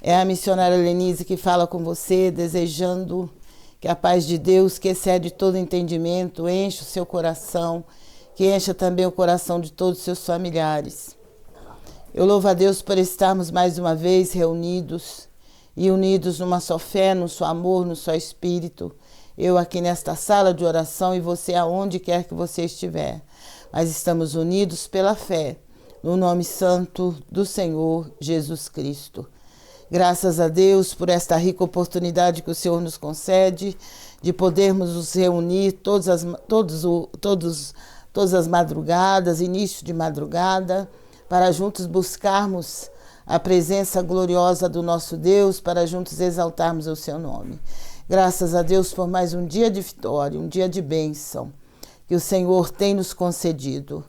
É a missionária Lenise que fala com você, desejando que a paz de Deus, que excede todo entendimento, encha o seu coração, que encha também o coração de todos os seus familiares. Eu louvo a Deus por estarmos mais uma vez reunidos e unidos numa só fé, num só amor, num só espírito. Eu aqui nesta sala de oração e você aonde quer que você estiver. Mas estamos unidos pela fé, no nome santo do Senhor Jesus Cristo. Graças a Deus por esta rica oportunidade que o Senhor nos concede de podermos nos reunir todas as madrugadas, início de madrugada, para juntos buscarmos a presença gloriosa do nosso Deus, para juntos exaltarmos o seu nome. Graças a Deus por mais um dia de vitória, um dia de bênção que o Senhor tem nos concedido.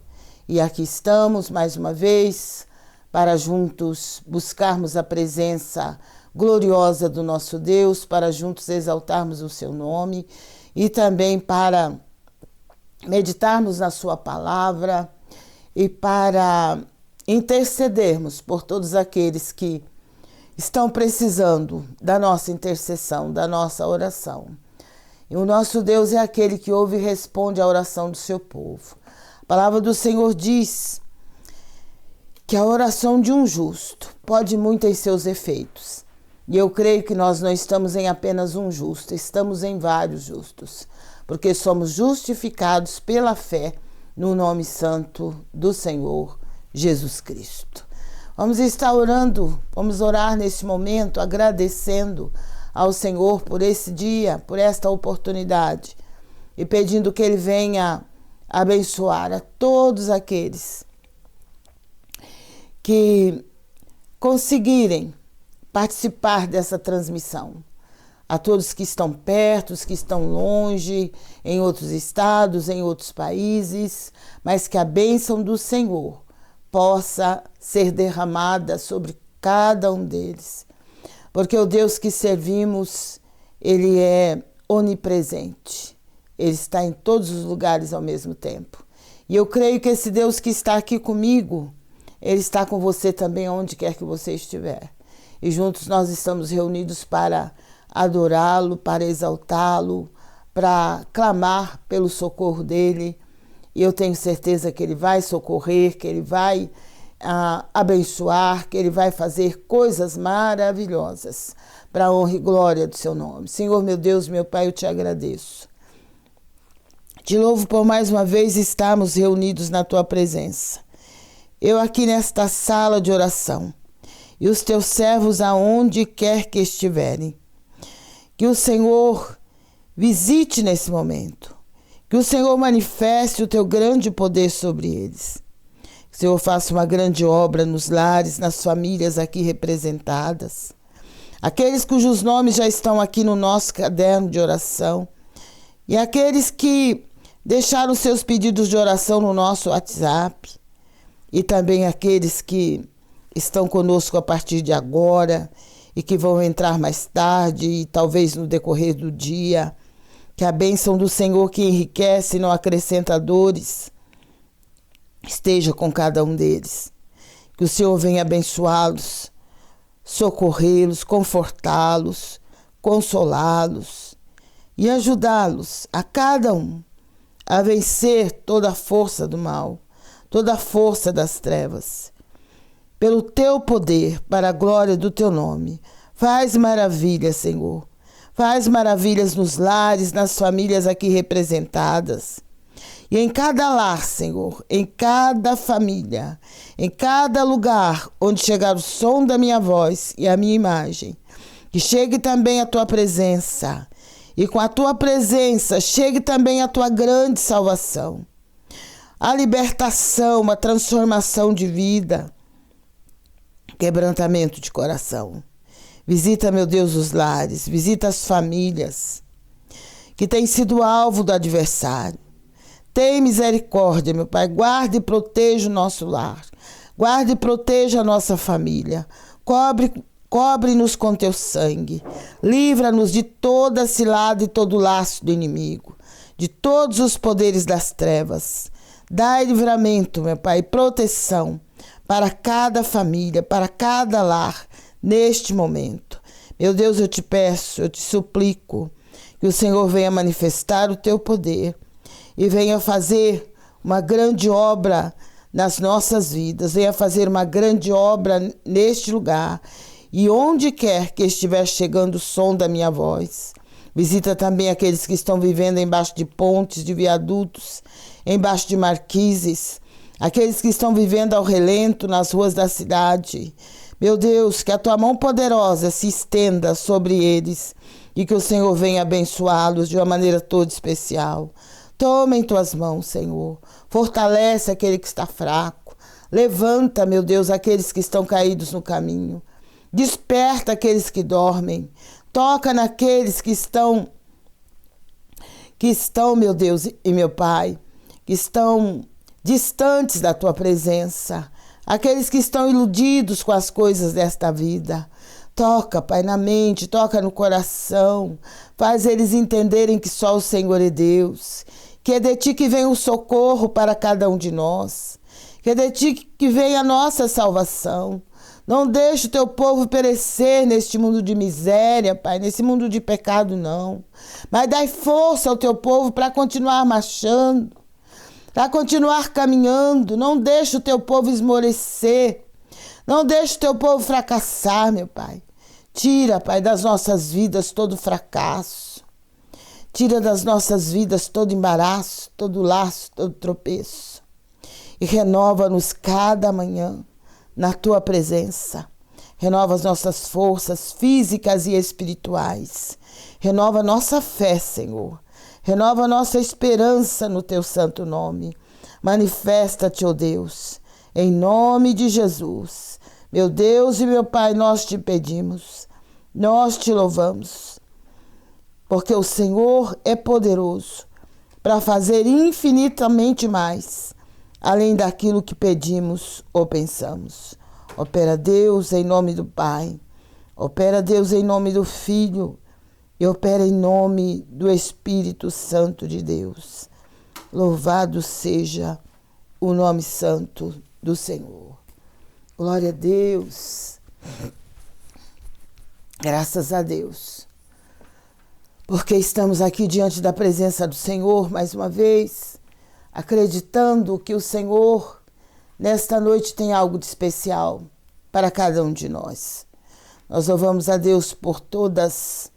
E aqui estamos mais uma vez para juntos buscarmos a presença gloriosa do nosso Deus, para juntos exaltarmos o seu nome e também para meditarmos na sua palavra e para intercedermos por todos aqueles que estão precisando da nossa intercessão, da nossa oração. E o nosso Deus é aquele que ouve e responde à oração do seu povo. A palavra do Senhor diz que a oração de um justo pode muito em seus efeitos. E eu creio que nós não estamos em apenas um justo, estamos em vários justos, porque somos justificados pela fé no nome santo do Senhor Jesus Cristo. Vamos estar orando, vamos orar neste momento, agradecendo ao Senhor por esse dia, por esta oportunidade, e pedindo que Ele venha abençoar a todos aqueles que conseguirem participar dessa transmissão. A todos que estão perto, os que estão longe, em outros estados, em outros países, mas que a bênção do Senhor possa ser derramada sobre cada um deles. Porque o Deus que servimos, Ele é onipresente. Ele está em todos os lugares ao mesmo tempo. E eu creio que esse Deus que está aqui comigo, Ele está com você também onde quer que você estiver. E juntos nós estamos reunidos para adorá-lo, para exaltá-lo, para clamar pelo socorro dEle. E eu tenho certeza que Ele vai socorrer, que Ele vai abençoar, que Ele vai fazer coisas maravilhosas para a honra e glória do seu nome. Senhor, meu Deus, meu Pai, eu te agradeço. Te louvo por mais uma vez estarmos reunidos na tua presença. Eu aqui nesta sala de oração e os teus servos aonde quer que estiverem. Que o Senhor visite nesse momento. Que o Senhor manifeste o teu grande poder sobre eles. Que o Senhor faça uma grande obra nos lares, nas famílias aqui representadas. Aqueles cujos nomes já estão aqui no nosso caderno de oração. E aqueles que deixaram seus pedidos de oração no nosso WhatsApp. E também aqueles que estão conosco a partir de agora e que vão entrar mais tarde e talvez no decorrer do dia. Que a bênção do Senhor que enriquece e não acrescenta dores esteja com cada um deles. Que o Senhor venha abençoá-los, socorrê-los, confortá-los, consolá-los e ajudá-los a cada um a vencer toda a força do mal, toda a força das trevas. Pelo teu poder, para a glória do teu nome, faz maravilhas, Senhor. Faz maravilhas nos lares, nas famílias aqui representadas. E em cada lar, Senhor, em cada família, em cada lugar onde chegar o som da minha voz e a minha imagem, que chegue também a tua presença. E com a tua presença chegue também a tua grande salvação. A libertação, a transformação de vida, quebrantamento de coração. Visita, meu Deus, os lares, visita as famílias que têm sido alvo do adversário. Tem misericórdia, meu Pai, guarde e proteja o nosso lar, guarde e proteja a nossa família, cobre-nos com teu sangue, livra-nos de toda cilada e todo laço do inimigo, de todos os poderes das trevas. Dai livramento, meu Pai, proteção para cada família, para cada lar, neste momento. Meu Deus, eu te peço, eu te suplico, que o Senhor venha manifestar o teu poder e venha fazer uma grande obra nas nossas vidas, venha fazer uma grande obra neste lugar e onde quer que estiver chegando o som da minha voz. Visita também aqueles que estão vivendo embaixo de pontes, de viadutos, embaixo de marquises, aqueles que estão vivendo ao relento nas ruas da cidade. Meu Deus, que a tua mão poderosa se estenda sobre eles e que o Senhor venha abençoá-los de uma maneira toda especial. Toma em tuas mãos, Senhor. Fortalece aquele que está fraco. Levanta, meu Deus, aqueles que estão caídos no caminho. Desperta aqueles que dormem. Toca naqueles que estão, meu Deus e meu Pai, que estão distantes da tua presença. Aqueles que estão iludidos com as coisas desta vida. Toca, Pai, na mente, toca no coração. Faz eles entenderem que só o Senhor é Deus. Que é de ti que vem o socorro para cada um de nós. Que é de ti que vem a nossa salvação. Não deixe o teu povo perecer neste mundo de miséria, Pai, nesse mundo de pecado, não. Mas dai força ao teu povo para continuar marchando, para continuar caminhando. Não deixe o teu povo esmorecer. Não deixe o teu povo fracassar, meu Pai. Tira, Pai, das nossas vidas todo fracasso. Tira das nossas vidas todo embaraço, todo laço, todo tropeço. E renova-nos cada manhã na tua presença. Renova as nossas forças físicas e espirituais. Renova a nossa fé, Senhor. Renova a nossa esperança no teu santo nome. Manifesta-te, ó Deus, em nome de Jesus. Meu Deus e meu Pai, nós te pedimos, nós te louvamos, porque o Senhor é poderoso para fazer infinitamente mais, além daquilo que pedimos ou pensamos. Opera, Deus, em nome do Pai. Opera, Deus, em nome do Filho. E opera em nome do Espírito Santo de Deus. Louvado seja o nome santo do Senhor. Glória a Deus. Graças a Deus. Porque estamos aqui diante da presença do Senhor mais uma vez, acreditando que o Senhor, nesta noite, tem algo de especial para cada um de nós. Nós louvamos a Deus por todas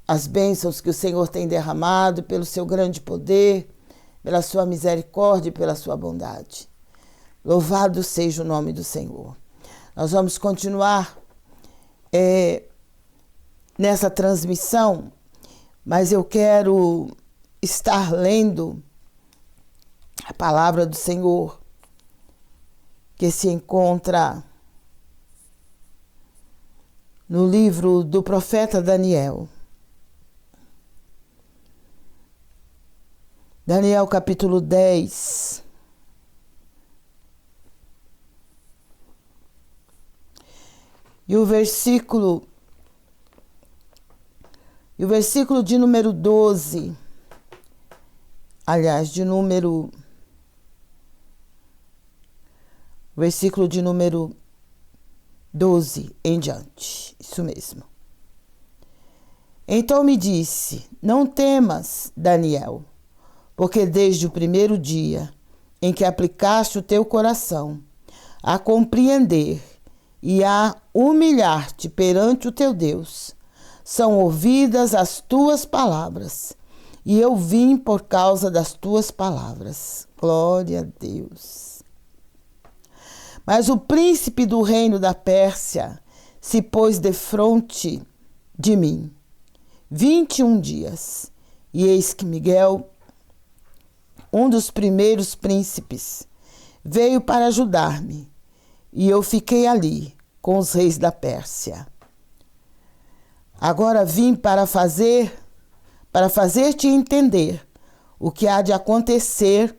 as bênçãos que o Senhor tem derramado, pelo seu grande poder, pela sua misericórdia e pela sua bondade. Louvado seja o nome do Senhor. Nós vamos continuar nessa transmissão, mas eu quero estar lendo a palavra do Senhor, que se encontra no livro do profeta Daniel. Daniel capítulo 10. E o versículo de número 12, aliás, versículo de número 12 em diante, isso mesmo. Então me disse, não temas, Daniel, porque desde o primeiro dia em que aplicaste o teu coração a compreender e a humilhar-te perante o teu Deus, são ouvidas as tuas palavras, e eu vim por causa das tuas palavras. Glória a Deus. Mas o príncipe do reino da Pérsia se pôs defronte de mim 21 dias, e eis que Miguel, um dos primeiros príncipes, veio para ajudar-me, e eu fiquei ali com os reis da Pérsia. Agora vim para fazer-te entender o que há de acontecer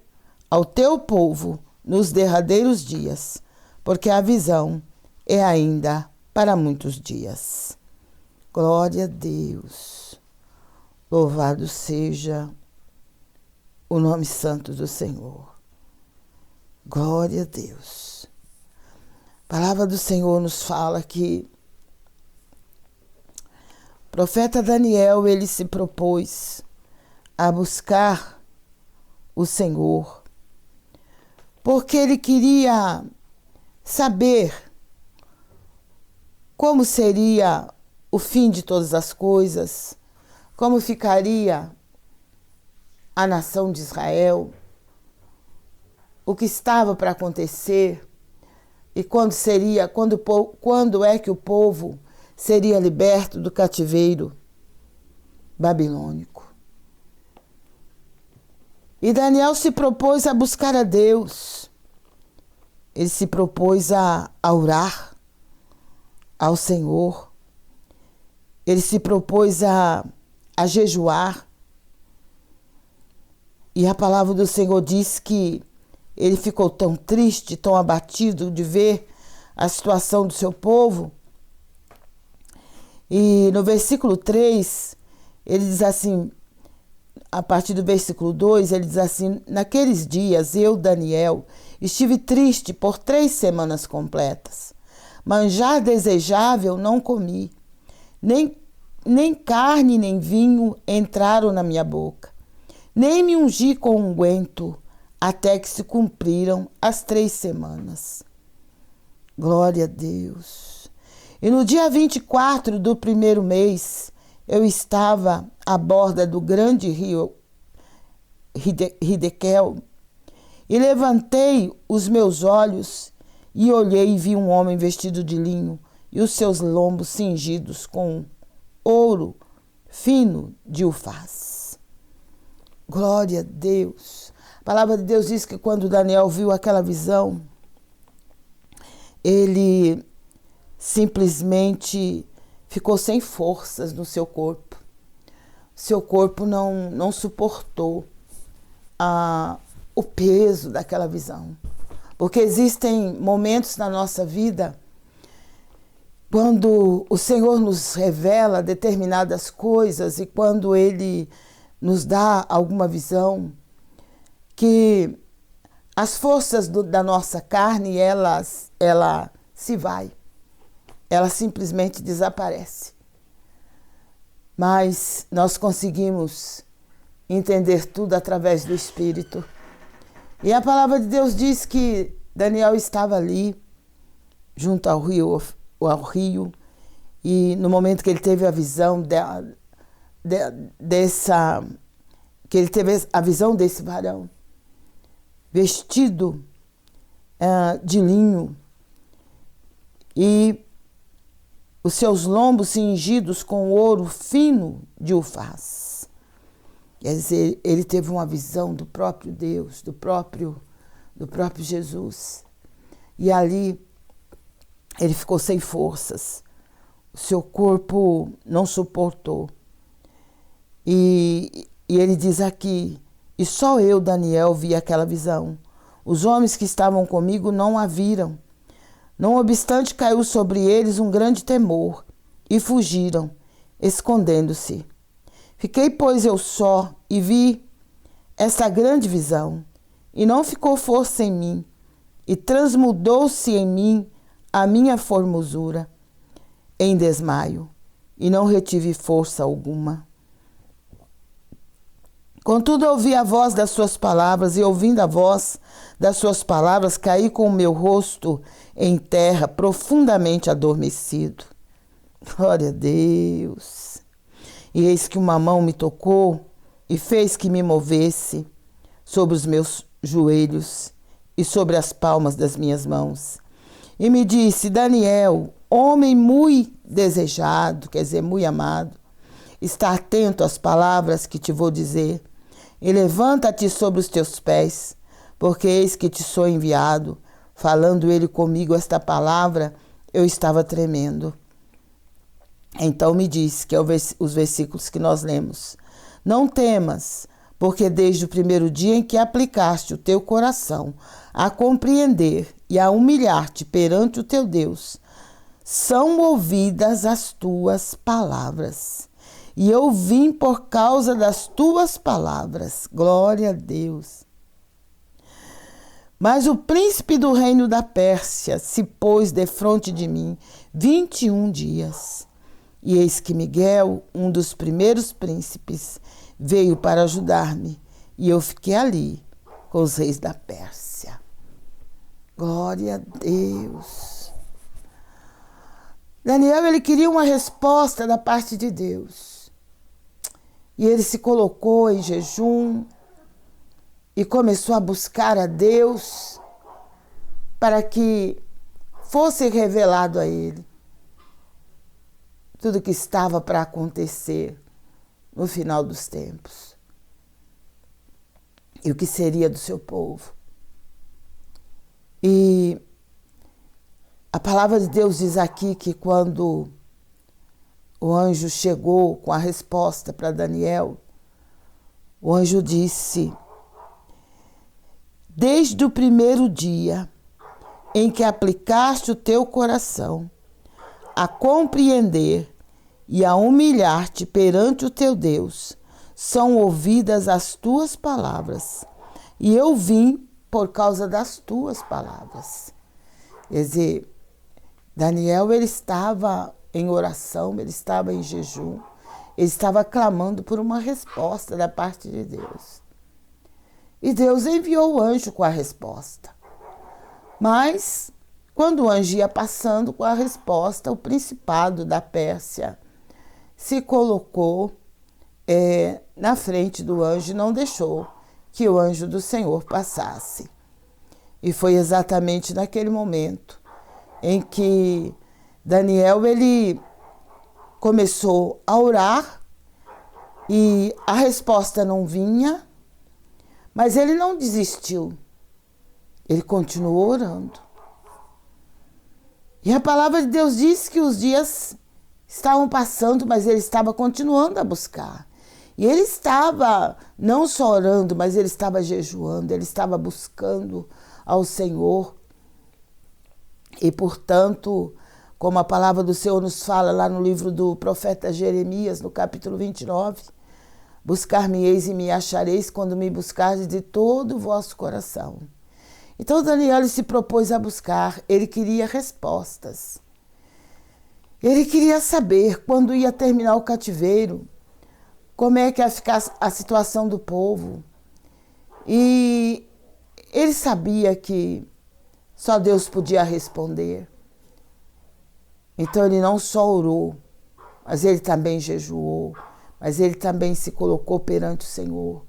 ao teu povo nos derradeiros dias, porque a visão é ainda para muitos dias. Glória a Deus. Louvado seja o nome santo do Senhor. Glória a Deus. A palavra do Senhor nos fala que o profeta Daniel, ele se propôs a buscar o Senhor, porque ele queria saber como seria o fim de todas as coisas, como ficaria a nação de Israel, o que estava para acontecer e quando é que o povo seria liberto do cativeiro babilônico. E Daniel se propôs a buscar a Deus. Ele se propôs a orar ao Senhor. Ele se propôs a jejuar. E a palavra do Senhor diz que ele ficou tão triste, tão abatido de ver a situação do seu povo. E no versículo 3, ele diz assim, a partir do versículo 2, ele diz assim: naqueles dias eu, Daniel, estive triste por 3 semanas completas. Manjar desejável não comi, nem carne nem vinho entraram na minha boca, nem me ungi com unguento, até que se cumpriram as 3 semanas. Glória a Deus. E no dia 24 do primeiro mês, eu estava à borda do grande rio Hidekel, e levantei os meus olhos e olhei e vi um homem vestido de linho e os seus lombos cingidos com ouro fino de Ufaz. Glória a Deus. A palavra de Deus diz que quando Daniel viu aquela visão, ele simplesmente ficou sem forças no seu corpo. Seu corpo não suportou o peso daquela visão. Porque existem momentos na nossa vida quando o Senhor nos revela determinadas coisas e quando Ele nos dá alguma visão, que as forças da nossa carne, ela se vai. Ela simplesmente desaparece. Mas nós conseguimos entender tudo através do Espírito. E a palavra de Deus diz que Daniel estava ali, junto ao rio, e no momento que ele teve a visão desse varão, vestido de linho, e os seus lombos cingidos com ouro fino de Ufaz. Quer dizer, ele teve uma visão do próprio Deus, do próprio Jesus. E ali ele ficou sem forças. O seu corpo não suportou. E ele diz aqui: e só eu, Daniel, vi aquela visão. Os homens que estavam comigo não a viram. Não obstante, caiu sobre eles um grande temor, e fugiram, escondendo-se. Fiquei, pois, eu só, e vi essa grande visão, e não ficou força em mim, e transmudou-se em mim a minha formosura em desmaio, e não retive força alguma. Contudo, ouvi a voz das suas palavras, e ouvindo a voz das suas palavras, caí com o meu rosto em terra, profundamente adormecido. Glória a Deus. E eis que uma mão me tocou e fez que me movesse sobre os meus joelhos e sobre as palmas das minhas mãos. E me disse: Daniel, homem muito desejado, quer dizer, muito amado, está atento às palavras que te vou dizer, e levanta-te sobre os teus pés, porque eis que te sou enviado. Falando ele comigo esta palavra, eu estava tremendo. Então me disse, que é os versículos que nós lemos: não temas, porque desde o primeiro dia em que aplicaste o teu coração a compreender e a humilhar-te perante o teu Deus, são ouvidas as tuas palavras. E eu vim por causa das tuas palavras. Glória a Deus. Mas o príncipe do reino da Pérsia se pôs defronte de mim 21 dias. E eis que Miguel, um dos primeiros príncipes, veio para ajudar-me, e eu fiquei ali com os reis da Pérsia. Glória a Deus. Daniel, ele queria uma resposta da parte de Deus. E ele se colocou em jejum e começou a buscar a Deus para que fosse revelado a ele tudo que estava para acontecer no final dos tempos e o que seria do seu povo. E a palavra de Deus diz aqui que quando o anjo chegou com a resposta para Daniel, o anjo disse: desde o primeiro dia em que aplicaste o teu coração a compreender e a humilhar-te perante o teu Deus, são ouvidas as tuas palavras, e eu vim por causa das tuas palavras. Quer dizer, Daniel, ele estava em oração, ele estava em jejum, ele estava clamando por uma resposta da parte de Deus. E Deus enviou o anjo com a resposta. Mas, quando o anjo ia passando com a resposta, o principado da Pérsia se colocou na frente do anjo e não deixou que o anjo do Senhor passasse. E foi exatamente naquele momento em que Daniel, ele começou a orar e a resposta não vinha, mas ele não desistiu. Ele continuou orando. E a palavra de Deus diz que os dias estavam passando, mas ele estava continuando a buscar. E ele estava não só orando, mas ele estava jejuando, ele estava buscando ao Senhor. E, portanto, como a palavra do Senhor nos fala lá no livro do profeta Jeremias, no capítulo 29, buscar-me-eis e me achareis quando me buscardes de todo o vosso coração. Então Daniel se propôs a buscar, ele queria respostas. Ele queria saber quando ia terminar o cativeiro, como é que ia ficar a situação do povo. E ele sabia que só Deus podia responder. Então ele não só orou, mas ele também jejuou, mas ele também se colocou perante o Senhor.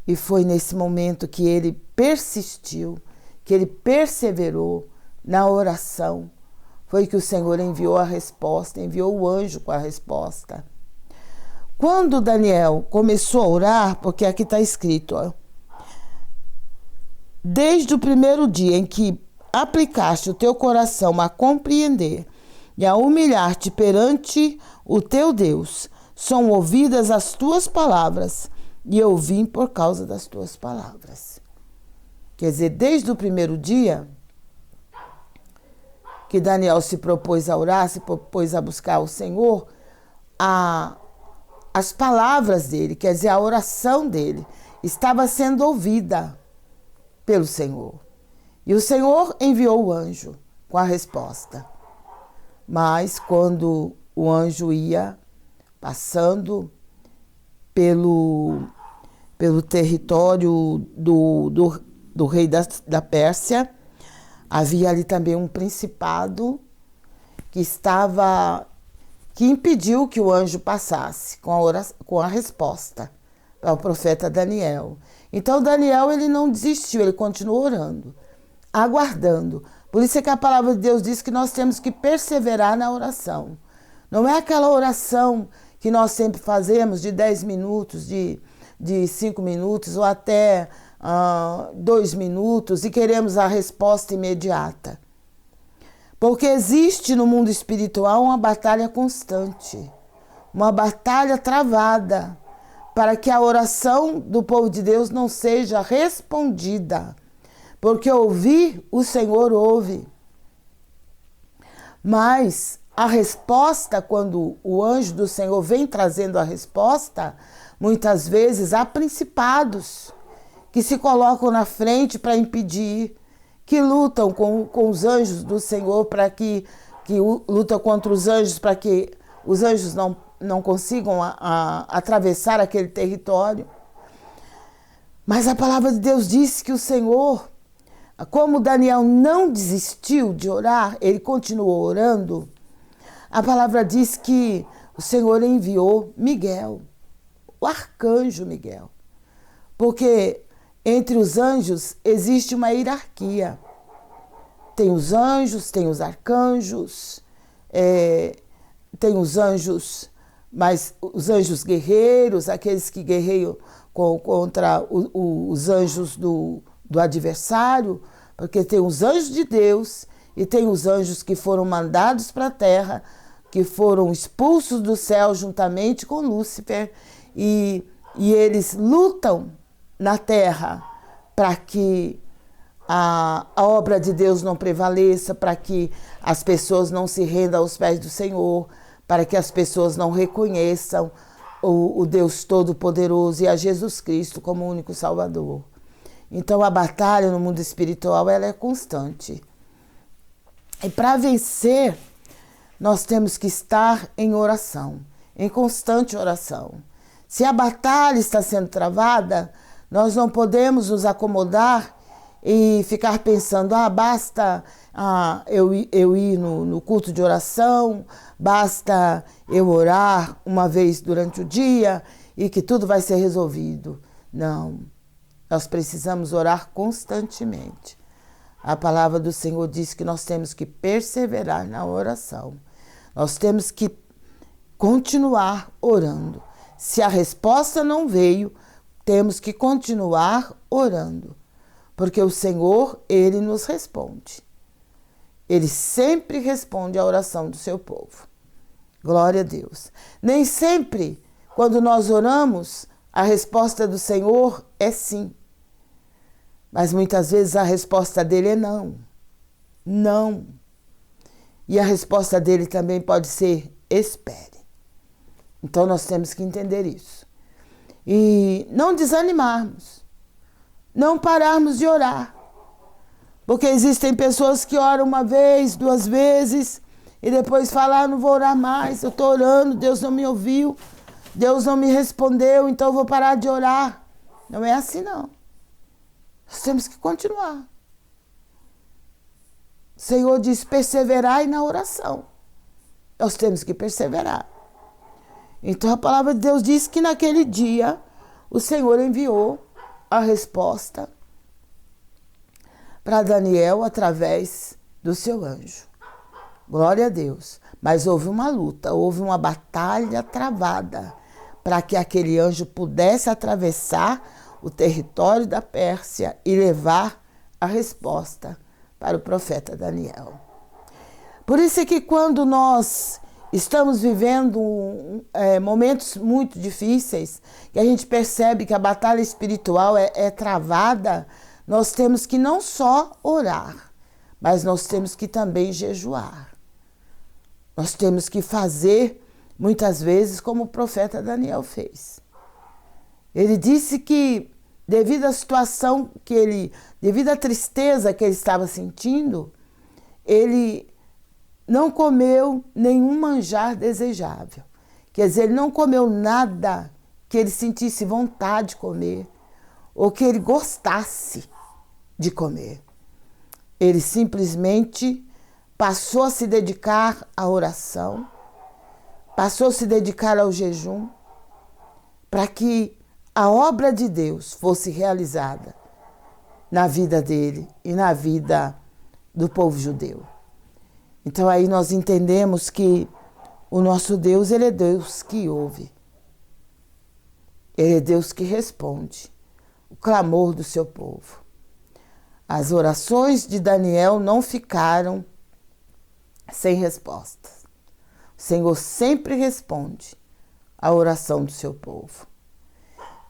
E foi nesse momento que ele persistiu, que ele perseverou na oração. Foi que o Senhor enviou a resposta, enviou o anjo com a resposta. Quando Daniel começou a orar, porque aqui está escrito, ó, desde o primeiro dia em que aplicaste o teu coração a compreender e a humilhar-te perante o teu Deus, são ouvidas as tuas palavras, e eu vim por causa das tuas palavras. Quer dizer, desde o primeiro dia que Daniel se propôs a orar, se propôs a buscar o Senhor, as palavras dele, quer dizer, a oração dele, estava sendo ouvida pelo Senhor. E o Senhor enviou o anjo com a resposta. Mas quando o anjo ia passando pelo território do rei da Pérsia, havia ali também um principado que impediu que o anjo passasse com a resposta para o profeta Daniel. Então Daniel, ele não desistiu, ele continuou orando, aguardando. Por isso é que a palavra de Deus diz que nós temos que perseverar na oração. Não é aquela oração que nós sempre fazemos de 10 minutos, de 5 minutos ou até 2 minutos e queremos a resposta imediata. Porque existe no mundo espiritual uma batalha constante, uma batalha travada, para que a oração do povo de Deus não seja respondida. Porque ouvir, o Senhor ouve. Mas a resposta, quando o anjo do Senhor vem trazendo a resposta, muitas vezes há principados que se colocam na frente para impedir, que lutam com os anjos do Senhor que lutam contra os anjos para que os anjos não consigam atravessar aquele território. Mas a palavra de Deus diz que o Senhor, como Daniel não desistiu de orar, ele continuou orando. A palavra diz que o Senhor enviou Miguel, o arcanjo Miguel. Porque entre os anjos existe uma hierarquia. Tem os anjos, tem os arcanjos, tem os anjos, mas os anjos guerreiros, aqueles que guerreiam contra os anjos do adversário, porque tem os anjos de Deus e tem os anjos que foram mandados para a terra, que foram expulsos do céu juntamente com Lúcifer, e eles lutam na terra para que a obra de Deus não prevaleça, para que as pessoas não se rendam aos pés do Senhor, para que as pessoas não reconheçam o Deus Todo-Poderoso e a Jesus Cristo como o único Salvador. Então a batalha no mundo espiritual ela é constante. E para vencer, nós temos que estar em oração, em constante oração. Se a batalha está sendo travada, nós não podemos nos acomodar e ficar pensando, basta eu ir no culto de oração, basta eu orar uma vez durante o dia e que tudo vai ser resolvido. Não, nós precisamos orar constantemente. A palavra do Senhor diz que nós temos que perseverar na oração. Nós temos que continuar orando. Se a resposta não veio, temos que continuar orando. Porque o Senhor, Ele nos responde. Ele sempre responde à oração do seu povo. Glória a Deus. Nem sempre, quando nós oramos, a resposta do Senhor é sim. Mas muitas vezes a resposta dele é não. Não. E a resposta dele também pode ser espere. Então nós temos que entender isso. E não desanimarmos. Não pararmos de orar. Porque existem pessoas que oram uma vez, 2 vezes, e depois falam, não vou orar mais, eu estou orando, Deus não me ouviu, Deus não me respondeu, então eu vou parar de orar. Não é assim não. Nós temos que continuar. O Senhor diz, perseverai na oração. Nós temos que perseverar. Então a palavra de Deus diz que naquele dia o Senhor enviou a resposta para Daniel através do seu anjo. Glória a Deus. Mas houve uma luta, houve uma batalha travada para que aquele anjo pudesse atravessar o território da Pérsia e levar a resposta para o profeta Daniel. Por isso é que quando nós estamos vivendo momentos muito difíceis, que a gente percebe que a batalha espiritual é travada, nós temos que não só orar, mas nós temos que também jejuar. Nós temos que fazer, muitas vezes, como o profeta Daniel fez. Ele disse que, devido à situação devido à tristeza que ele estava sentindo, ele não comeu nenhum manjar desejável. Quer dizer, ele não comeu nada que ele sentisse vontade de comer ou que ele gostasse de comer. Ele simplesmente passou a se dedicar à oração, passou a se dedicar ao jejum, para que a obra de Deus fosse realizada na vida dele e na vida do povo judeu. Então aí nós entendemos que o nosso Deus, ele é Deus que ouve. Ele é Deus que responde o clamor do seu povo. As orações de Daniel não ficaram sem respostas. O Senhor sempre responde a oração do seu povo.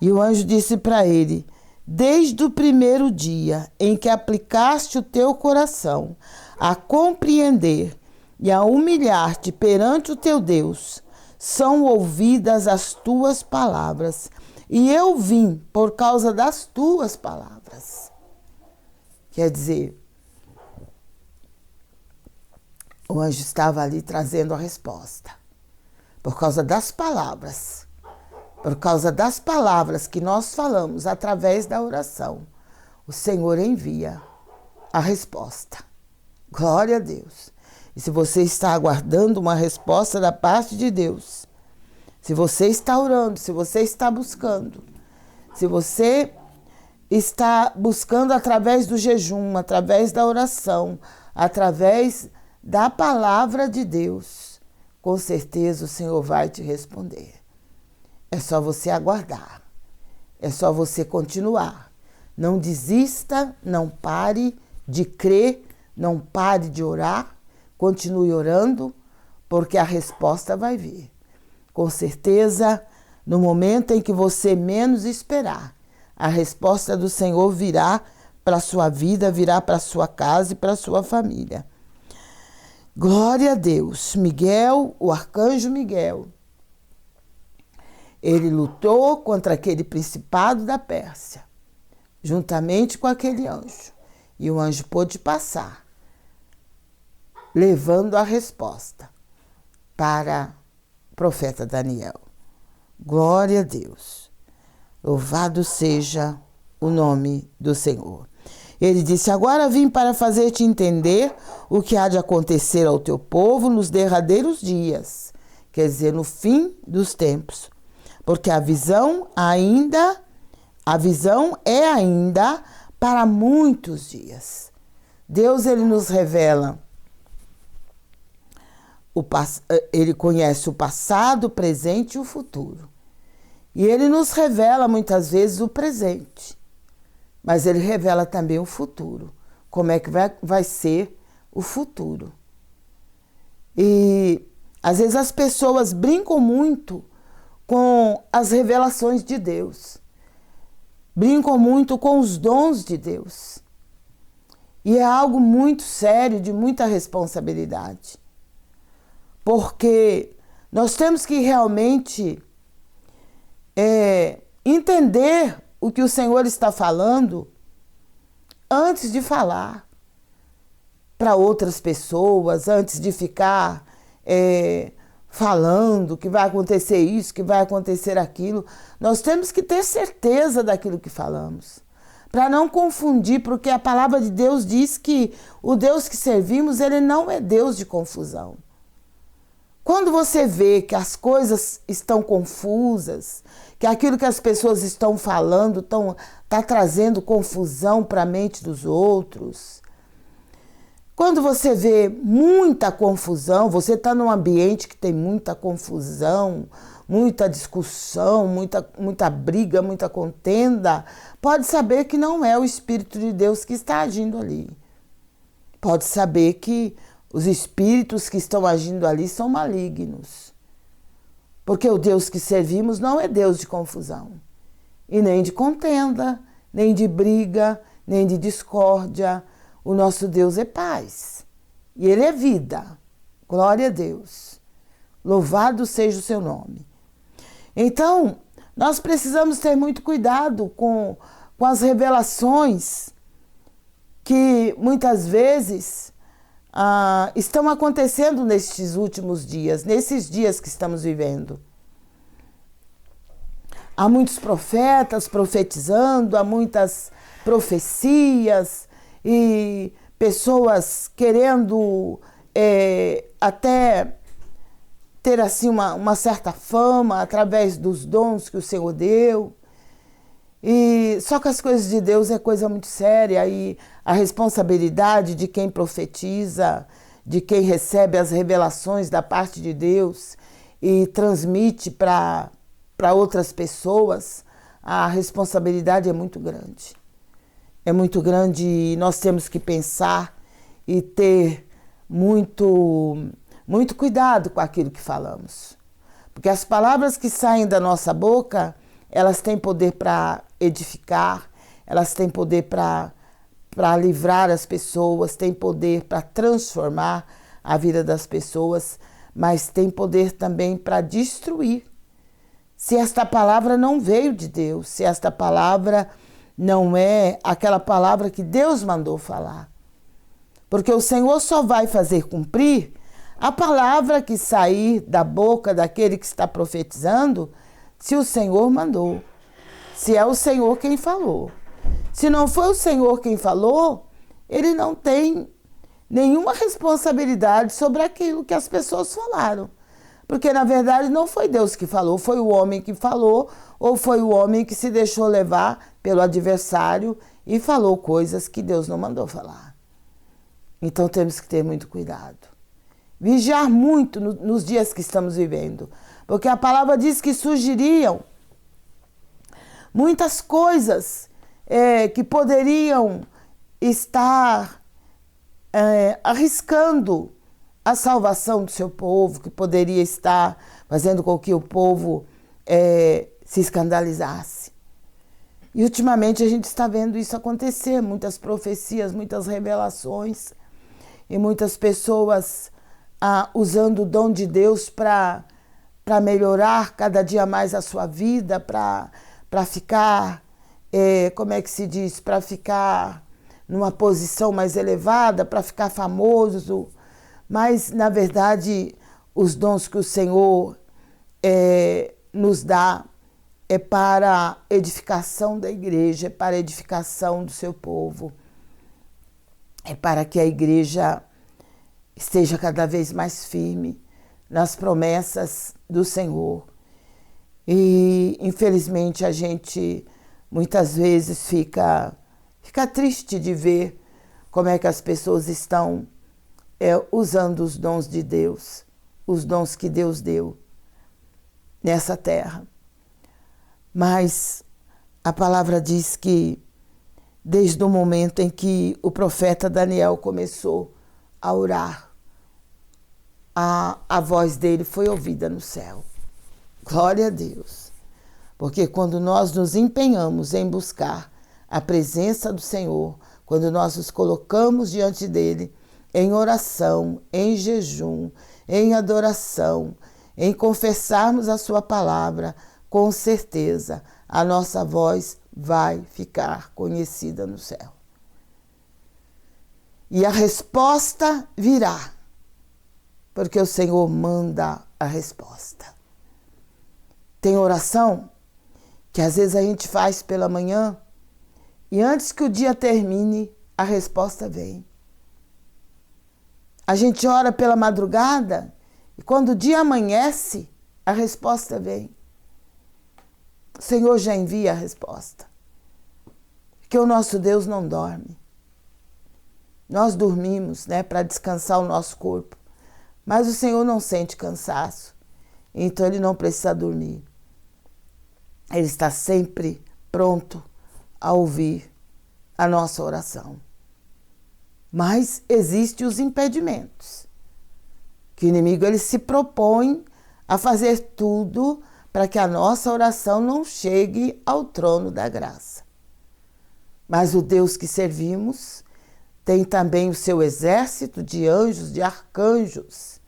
E o anjo disse para ele, desde o primeiro dia em que aplicaste o teu coração a compreender e a humilhar-te perante o teu Deus, são ouvidas as tuas palavras e eu vim por causa das tuas palavras. Quer dizer, o anjo estava ali trazendo a resposta. Por causa das palavras. Por causa das palavras que nós falamos através da oração, o Senhor envia a resposta. Glória a Deus. E se você está aguardando uma resposta da parte de Deus, se você está orando, se você está buscando, se você está buscando através do jejum, através da oração, através da palavra de Deus, com certeza o Senhor vai te responder. É só você aguardar. É só você continuar. Não desista, não pare de crer, não pare de orar. Continue orando, porque a resposta vai vir. Com certeza, no momento em que você menos esperar, a resposta do Senhor virá para a sua vida, virá para a sua casa e para a sua família. Glória a Deus. Miguel, o arcanjo Miguel, ele lutou contra aquele principado da Pérsia, juntamente com aquele anjo. E o anjo pôde passar, levando a resposta para o profeta Daniel. Glória a Deus. Louvado seja o nome do Senhor. Ele disse: agora vim para fazer-te entender o que há de acontecer ao teu povo nos derradeiros dias, quer dizer, no fim dos tempos. Porque a visão é ainda para muitos dias. Deus, ele nos revela, ele conhece o passado, o presente e o futuro. E ele nos revela muitas vezes o presente, mas ele revela também o futuro. Como é que vai ser o futuro? E às vezes as pessoas brincam muito com as revelações de Deus. Brincam muito com os dons de Deus. E é algo muito sério, de muita responsabilidade. Porque nós temos que realmente entender o que o Senhor está falando antes de falar para outras pessoas, antes de ficar falando que vai acontecer isso, que vai acontecer aquilo. Nós temos que ter certeza daquilo que falamos, para não confundir, porque a palavra de Deus diz que o Deus que servimos, ele não é Deus de confusão. Quando você vê que as coisas estão confusas, que aquilo que as pessoas estão falando está trazendo confusão para a mente dos outros, quando você vê muita confusão, você está num ambiente que tem muita confusão, muita discussão, muita briga, muita contenda, pode saber que não é o Espírito de Deus que está agindo ali. Pode saber que os espíritos que estão agindo ali são malignos. Porque o Deus que servimos não é Deus de confusão, e nem de contenda, nem de briga, nem de discórdia. O nosso Deus é paz, e Ele é vida. Glória a Deus. Louvado seja o seu nome. Então, nós precisamos ter muito cuidado com as revelações que muitas vezes estão acontecendo nestes últimos dias, nesses dias que estamos vivendo. Há muitos profetas profetizando, há muitas profecias e pessoas querendo até ter assim uma certa fama através dos dons que o Senhor deu. E só que as coisas de Deus é coisa muito séria, e a responsabilidade de quem profetiza, de quem recebe as revelações da parte de Deus e transmite para outras pessoas, a responsabilidade é muito grande. É muito grande, e nós temos que pensar e ter muito cuidado com aquilo que falamos. Porque as palavras que saem da nossa boca, elas têm poder para edificar, elas têm poder para livrar as pessoas, têm poder para transformar a vida das pessoas, mas têm poder também para destruir. se esta palavra não veio de Deus, se esta palavra não é aquela palavra que Deus mandou falar. Porque o Senhor só vai fazer cumprir a palavra que sair da boca daquele que está profetizando, se o Senhor mandou, se é o Senhor quem falou. Se não foi o Senhor quem falou, ele não tem nenhuma responsabilidade sobre aquilo que as pessoas falaram. Porque, na verdade, não foi Deus que falou, foi o homem que falou, ou foi o homem que se deixou levar pelo adversário e falou coisas que Deus não mandou falar. Então, temos que ter muito cuidado. Vigiar muito nos dias que estamos vivendo. Porque a palavra diz que surgiriam muitas coisas que poderiam estar arriscando a salvação do seu povo, que poderia estar fazendo com que o povo se escandalizasse. E ultimamente a gente está vendo isso acontecer, muitas profecias, muitas revelações, e muitas pessoas usando o dom de Deus para melhorar cada dia mais a sua vida, para ficar, como é que se diz, para ficar numa posição mais elevada, para ficar famoso. Mas, na verdade, os dons que o Senhor nos dá é para a edificação da igreja, é para a edificação do seu povo, é para que a igreja esteja cada vez mais firme nas promessas do Senhor. E, infelizmente, a gente muitas vezes fica triste de ver como é que as pessoas estão usando os dons de Deus, os dons que Deus deu nessa terra. Mas a palavra diz que desde o momento em que o profeta Daniel começou a orar, a voz dele foi ouvida no céu. Glória a Deus. Porque quando nós nos empenhamos em buscar a presença do Senhor, quando nós nos colocamos diante dele, em oração, em jejum, em adoração, em confessarmos a sua palavra, com certeza a nossa voz vai ficar conhecida no céu. E a resposta virá, porque o Senhor manda a resposta. Tem oração que às vezes a gente faz pela manhã e antes que o dia termine, a resposta vem. A gente ora pela madrugada e quando o dia amanhece, a resposta vem. O Senhor já envia a resposta. Porque o nosso Deus não dorme. Nós dormimos, para descansar o nosso corpo. Mas o Senhor não sente cansaço. Então Ele não precisa dormir. Ele está sempre pronto a ouvir a nossa oração. Mas existem os impedimentos. Que o inimigo ele se propõe a fazer tudo para que a nossa oração não chegue ao trono da graça. Mas o Deus que servimos tem também o seu exército de anjos, de arcanjos,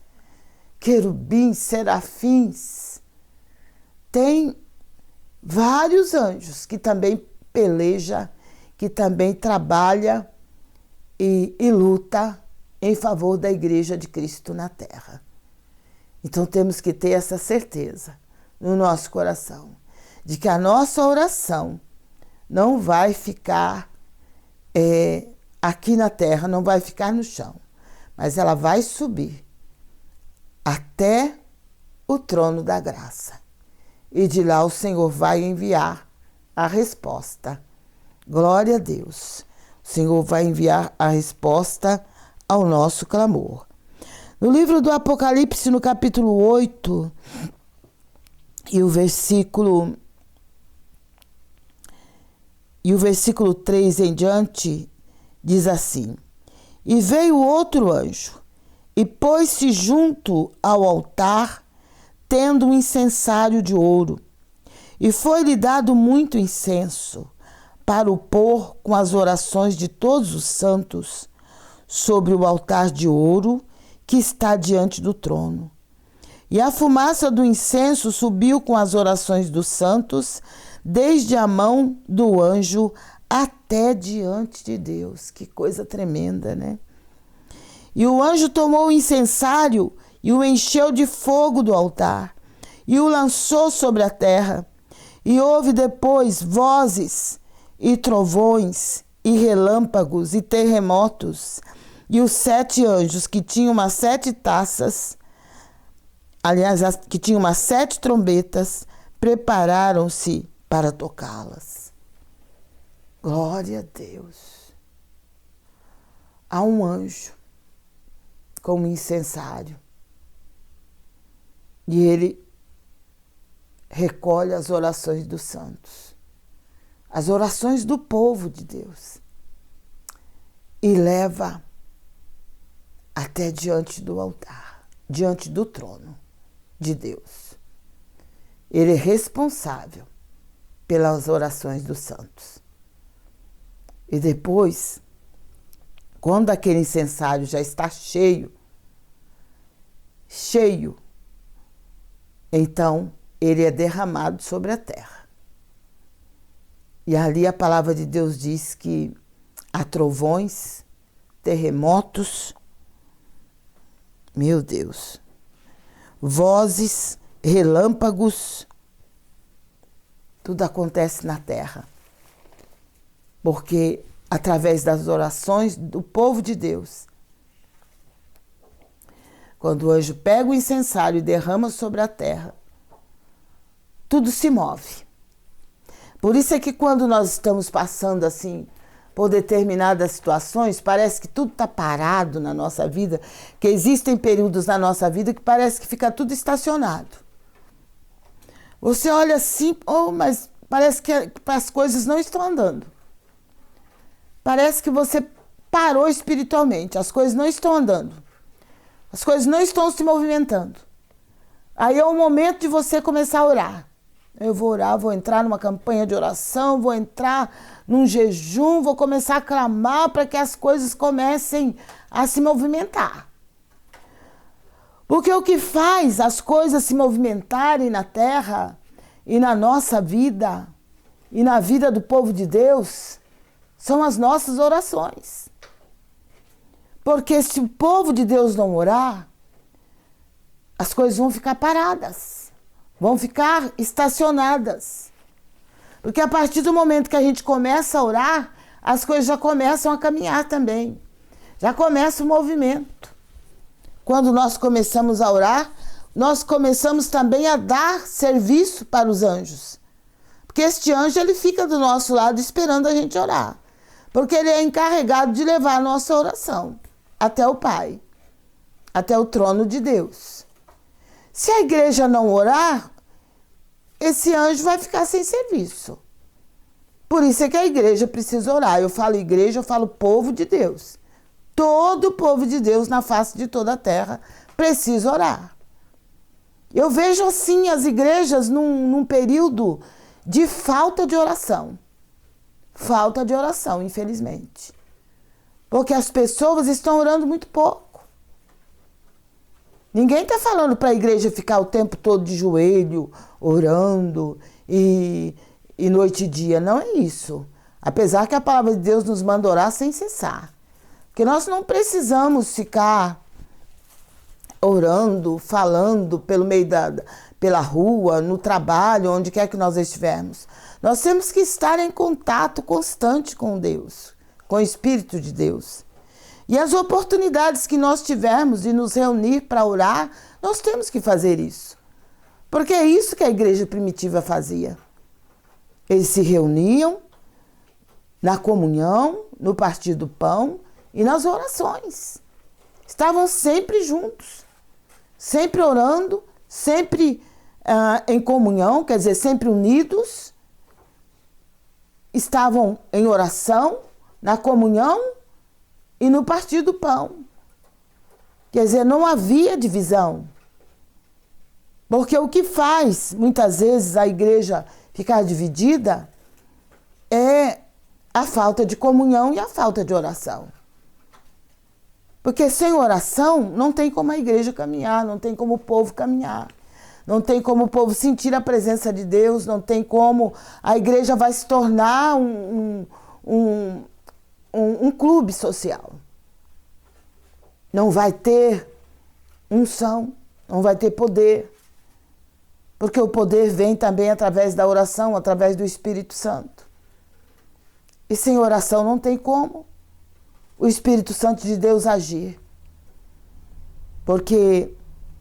querubins, serafins. Tem vários anjos que também peleja, que também trabalha e luta em favor da Igreja de Cristo na Terra. Então temos que ter essa certeza no nosso coração, de que a nossa oração não vai ficar aqui na terra, não vai ficar no chão, mas ela vai subir até o trono da graça. E de lá o Senhor vai enviar a resposta. Glória a Deus. O Senhor vai enviar a resposta ao nosso clamor. No livro do Apocalipse, no capítulo 8, e o versículo 3 em diante, diz assim: E veio outro anjo, e pôs-se junto ao altar, tendo um incensário de ouro, e foi-lhe dado muito incenso, para o pôr com as orações de todos os santos, sobre o altar de ouro que está diante do trono. E a fumaça do incenso subiu com as orações dos santos, desde a mão do anjo até diante de Deus. Que coisa tremenda, né? E o anjo tomou o incensário e o encheu de fogo do altar, e o lançou sobre a terra. E houve depois vozes, e trovões, e relâmpagos, e terremotos. E os 7 anjos que tinham umas 7 taças, aliás, que tinham umas 7 trombetas, prepararam-se para tocá-las. Glória a Deus. Há um anjo com um incensário. E ele recolhe as orações dos santos, as orações do povo de Deus, e leva até diante do altar, diante do trono de Deus. Ele é responsável pelas orações dos santos. E depois, quando aquele incensário já está cheio, então ele é derramado sobre a terra. E ali a palavra de Deus diz que há trovões, terremotos, meu Deus, vozes, relâmpagos, tudo acontece na terra. Porque através das orações do povo de Deus, quando o anjo pega o incensário e derrama sobre a terra, tudo se move. Por isso é que quando nós estamos passando assim por determinadas situações, parece que tudo está parado na nossa vida, que existem períodos na nossa vida que parece que fica tudo estacionado. Você olha assim, mas parece que as coisas não estão andando. Parece que você parou espiritualmente, as coisas não estão andando. As coisas não estão se movimentando. Aí é o momento de você começar a orar. Eu vou orar, vou entrar numa campanha de oração, vou entrar num jejum, vou começar a clamar para que as coisas comecem a se movimentar. Porque o que faz as coisas se movimentarem na terra e na nossa vida e na vida do povo de Deus são as nossas orações. Porque se o povo de Deus não orar, as coisas vão ficar paradas, vão ficar estacionadas. Porque a partir do momento que a gente começa a orar, as coisas já começam a caminhar também. Já começa o movimento. Quando nós começamos a orar, nós começamos também a dar serviço para os anjos. Porque este anjo, ele fica do nosso lado esperando a gente orar. Porque ele é encarregado de levar a nossa oração até o Pai, até o trono de Deus. Se a igreja não orar, esse anjo vai ficar sem serviço. Por isso é que a igreja precisa orar. Eu falo igreja, eu falo povo de Deus. Todo o povo de Deus na face de toda a terra precisa orar. Eu vejo assim as igrejas num período de falta de oração. Falta de oração, infelizmente. Porque as pessoas estão orando muito pouco. Ninguém está falando para a igreja ficar o tempo todo de joelho, orando e noite e dia. Não é isso. Apesar que a palavra de Deus nos manda orar sem cessar. Porque nós não precisamos ficar orando, falando pelo meio pela rua, no trabalho, onde quer que nós estivermos. Nós temos que estar em contato constante com Deus, com o Espírito de Deus. E as oportunidades que nós tivermos de nos reunir para orar, nós temos que fazer isso. Porque é isso que a igreja primitiva fazia. Eles se reuniam na comunhão, no partir do pão e nas orações. Estavam sempre juntos, sempre orando, sempre em comunhão, quer dizer, sempre unidos. Estavam em oração, na comunhão e no partir do pão. Quer dizer, não havia divisão. Porque o que faz, muitas vezes, a igreja ficar dividida é a falta de comunhão e a falta de oração. Porque sem oração não tem como a igreja caminhar, não tem como o povo caminhar. Não tem como o povo sentir a presença de Deus, não tem como a igreja vai se tornar um clube social. Não vai ter unção, não vai ter poder. Porque o poder vem também através da oração, através do Espírito Santo. E sem oração não tem como o Espírito Santo de Deus agir. Porque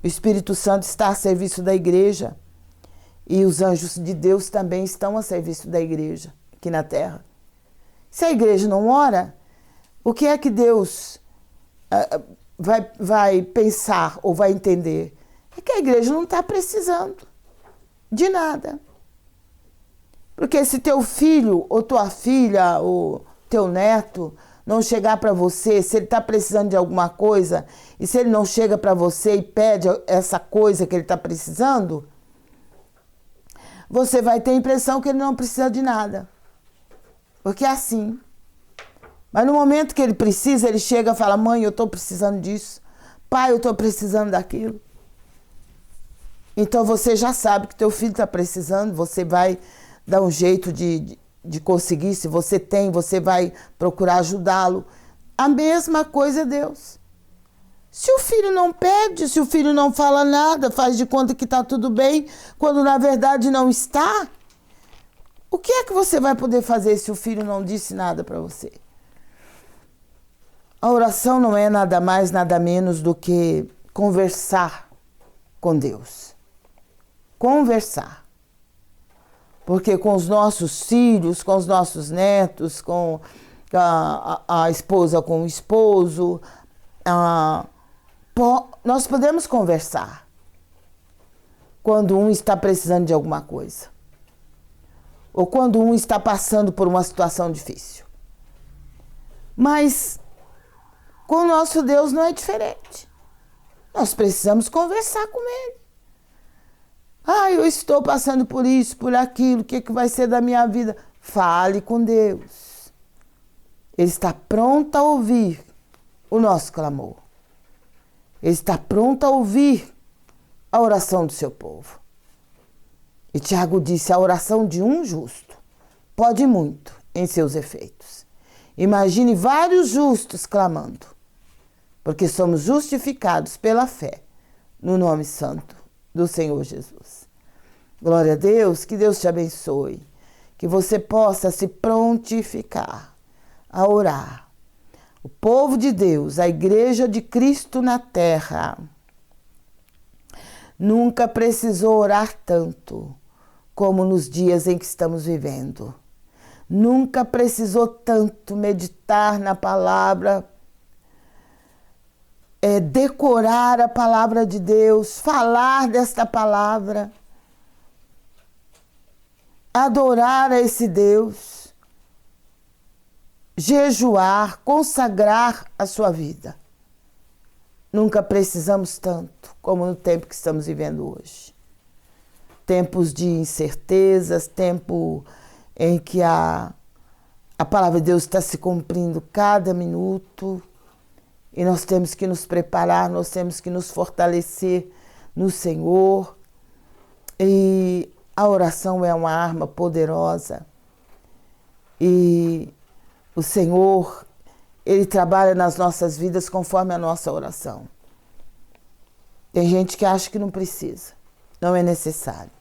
o Espírito Santo está a serviço da igreja e os anjos de Deus também estão a serviço da igreja aqui na terra. Se a igreja não ora, o que é que Deus vai pensar ou vai entender? É que a igreja não está precisando de nada. Porque se teu filho ou tua filha ou teu neto não chegar para você, se ele está precisando de alguma coisa, e se ele não chega para você e pede essa coisa que ele está precisando, você vai ter a impressão que ele não precisa de nada. Porque é assim. Mas no momento que ele precisa, ele chega e fala: mãe, eu estou precisando disso. Pai, eu estou precisando daquilo. Então você já sabe que teu filho está precisando, você vai dar um jeito de conseguir. Se você tem, você vai procurar ajudá-lo. A mesma coisa é Deus. Se o filho não pede, se o filho não fala nada, faz de conta que está tudo bem, quando na verdade não está, o que é que você vai poder fazer se o filho não disse nada para você? A oração não é nada mais, nada menos do que conversar com Deus. Conversar. Porque com os nossos filhos, com os nossos netos, com a esposa com o esposo, nós podemos conversar quando um está precisando de alguma coisa. Ou quando um está passando por uma situação difícil. Mas com o nosso Deus não é diferente. Nós precisamos conversar com Ele. Eu estou passando por isso, por aquilo, o que vai ser da minha vida? Fale com Deus. Ele está pronto a ouvir o nosso clamor. Ele está pronto a ouvir a oração do seu povo. E Tiago disse: a oração de um justo pode muito em seus efeitos. Imagine vários justos clamando, porque somos justificados pela fé no nome santo do Senhor Jesus. Glória a Deus, que Deus te abençoe, que você possa se prontificar a orar. O povo de Deus, a igreja de Cristo na terra, nunca precisou orar tanto como nos dias em que estamos vivendo. Nunca precisou tanto meditar na palavra, decorar a palavra de Deus, falar desta palavra, adorar a esse Deus, jejuar, consagrar a sua vida. Nunca precisamos tanto como no tempo que estamos vivendo hoje. Tempos de incertezas, tempo em que a palavra de Deus está se cumprindo cada minuto. E nós temos que nos preparar, nós temos que nos fortalecer no Senhor. E a oração é uma arma poderosa. E o Senhor, Ele trabalha nas nossas vidas conforme a nossa oração. Tem gente que acha que não precisa, não é necessário.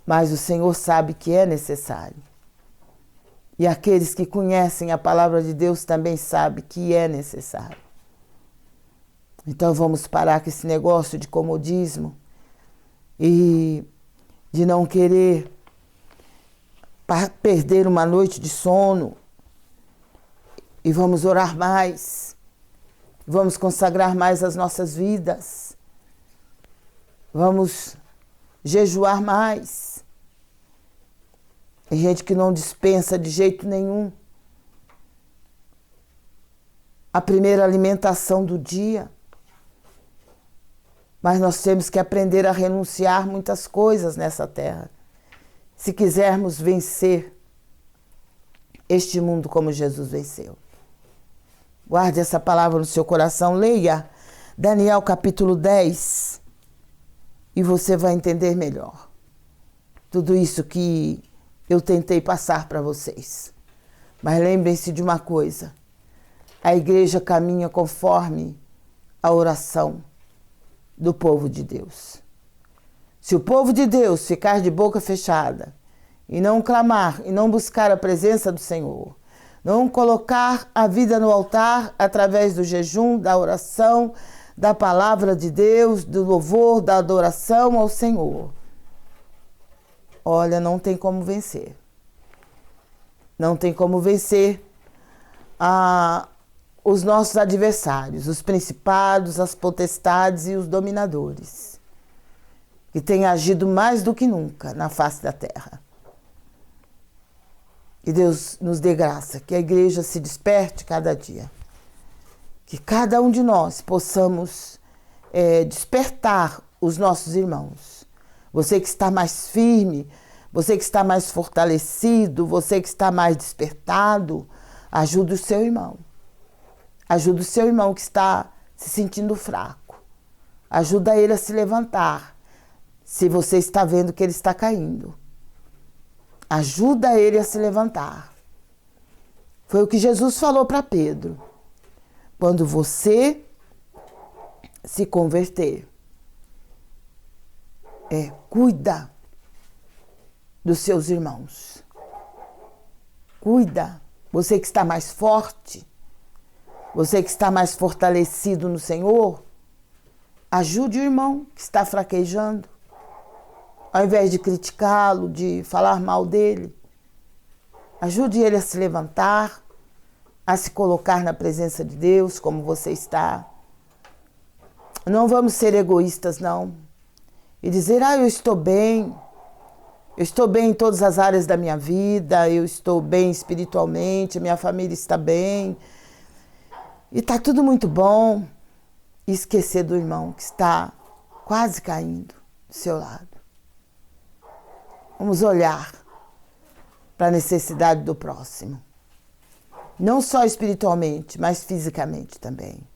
Mas o Senhor sabe que é necessário. E aqueles que conhecem a palavra de Deus também sabem que é necessário. Então vamos parar com esse negócio de comodismo e de não querer perder uma noite de sono. E vamos orar mais. Vamos consagrar mais as nossas vidas. Vamos jejuar mais. Tem gente que não dispensa de jeito nenhum a primeira alimentação do dia. Mas nós temos que aprender a renunciar muitas coisas nessa terra, se quisermos vencer este mundo como Jesus venceu. Guarde essa palavra no seu coração. Leia Daniel capítulo 10 e você vai entender melhor tudo isso que eu tentei passar para vocês. Mas lembrem-se de uma coisa: a igreja caminha conforme a oração do povo de Deus. Se o povo de Deus ficar de boca fechada e não clamar e não buscar a presença do Senhor, não colocar a vida no altar através do jejum, da oração, da palavra de Deus, do louvor, da adoração ao Senhor, olha, não tem como vencer. Não tem como vencer os nossos adversários, os principados, as potestades e os dominadores, que têm agido mais do que nunca na face da terra. Que Deus nos dê graça, que a igreja se desperte cada dia, que cada um de nós possamos despertar os nossos irmãos. Você que está mais firme, você que está mais fortalecido, você que está mais despertado, ajude o seu irmão. Ajude o seu irmão que está se sentindo fraco. Ajuda ele a se levantar, se você está vendo que ele está caindo. Ajuda ele a se levantar. Foi o que Jesus falou para Pedro. Quando você se converter, cuida dos seus irmãos. Cuida. Você que está mais forte, você que está mais fortalecido no Senhor, ajude o irmão que está fraquejando. Ao invés de criticá-lo, de falar mal dele, ajude ele a se levantar, a se colocar na presença de Deus como você está. Não vamos ser egoístas, não. E dizer, eu estou bem em todas as áreas da minha vida, eu estou bem espiritualmente, minha família está bem, e está tudo muito bom. E esquecer do irmão que está quase caindo do seu lado. Vamos olhar para a necessidade do próximo. Não só espiritualmente, mas fisicamente também.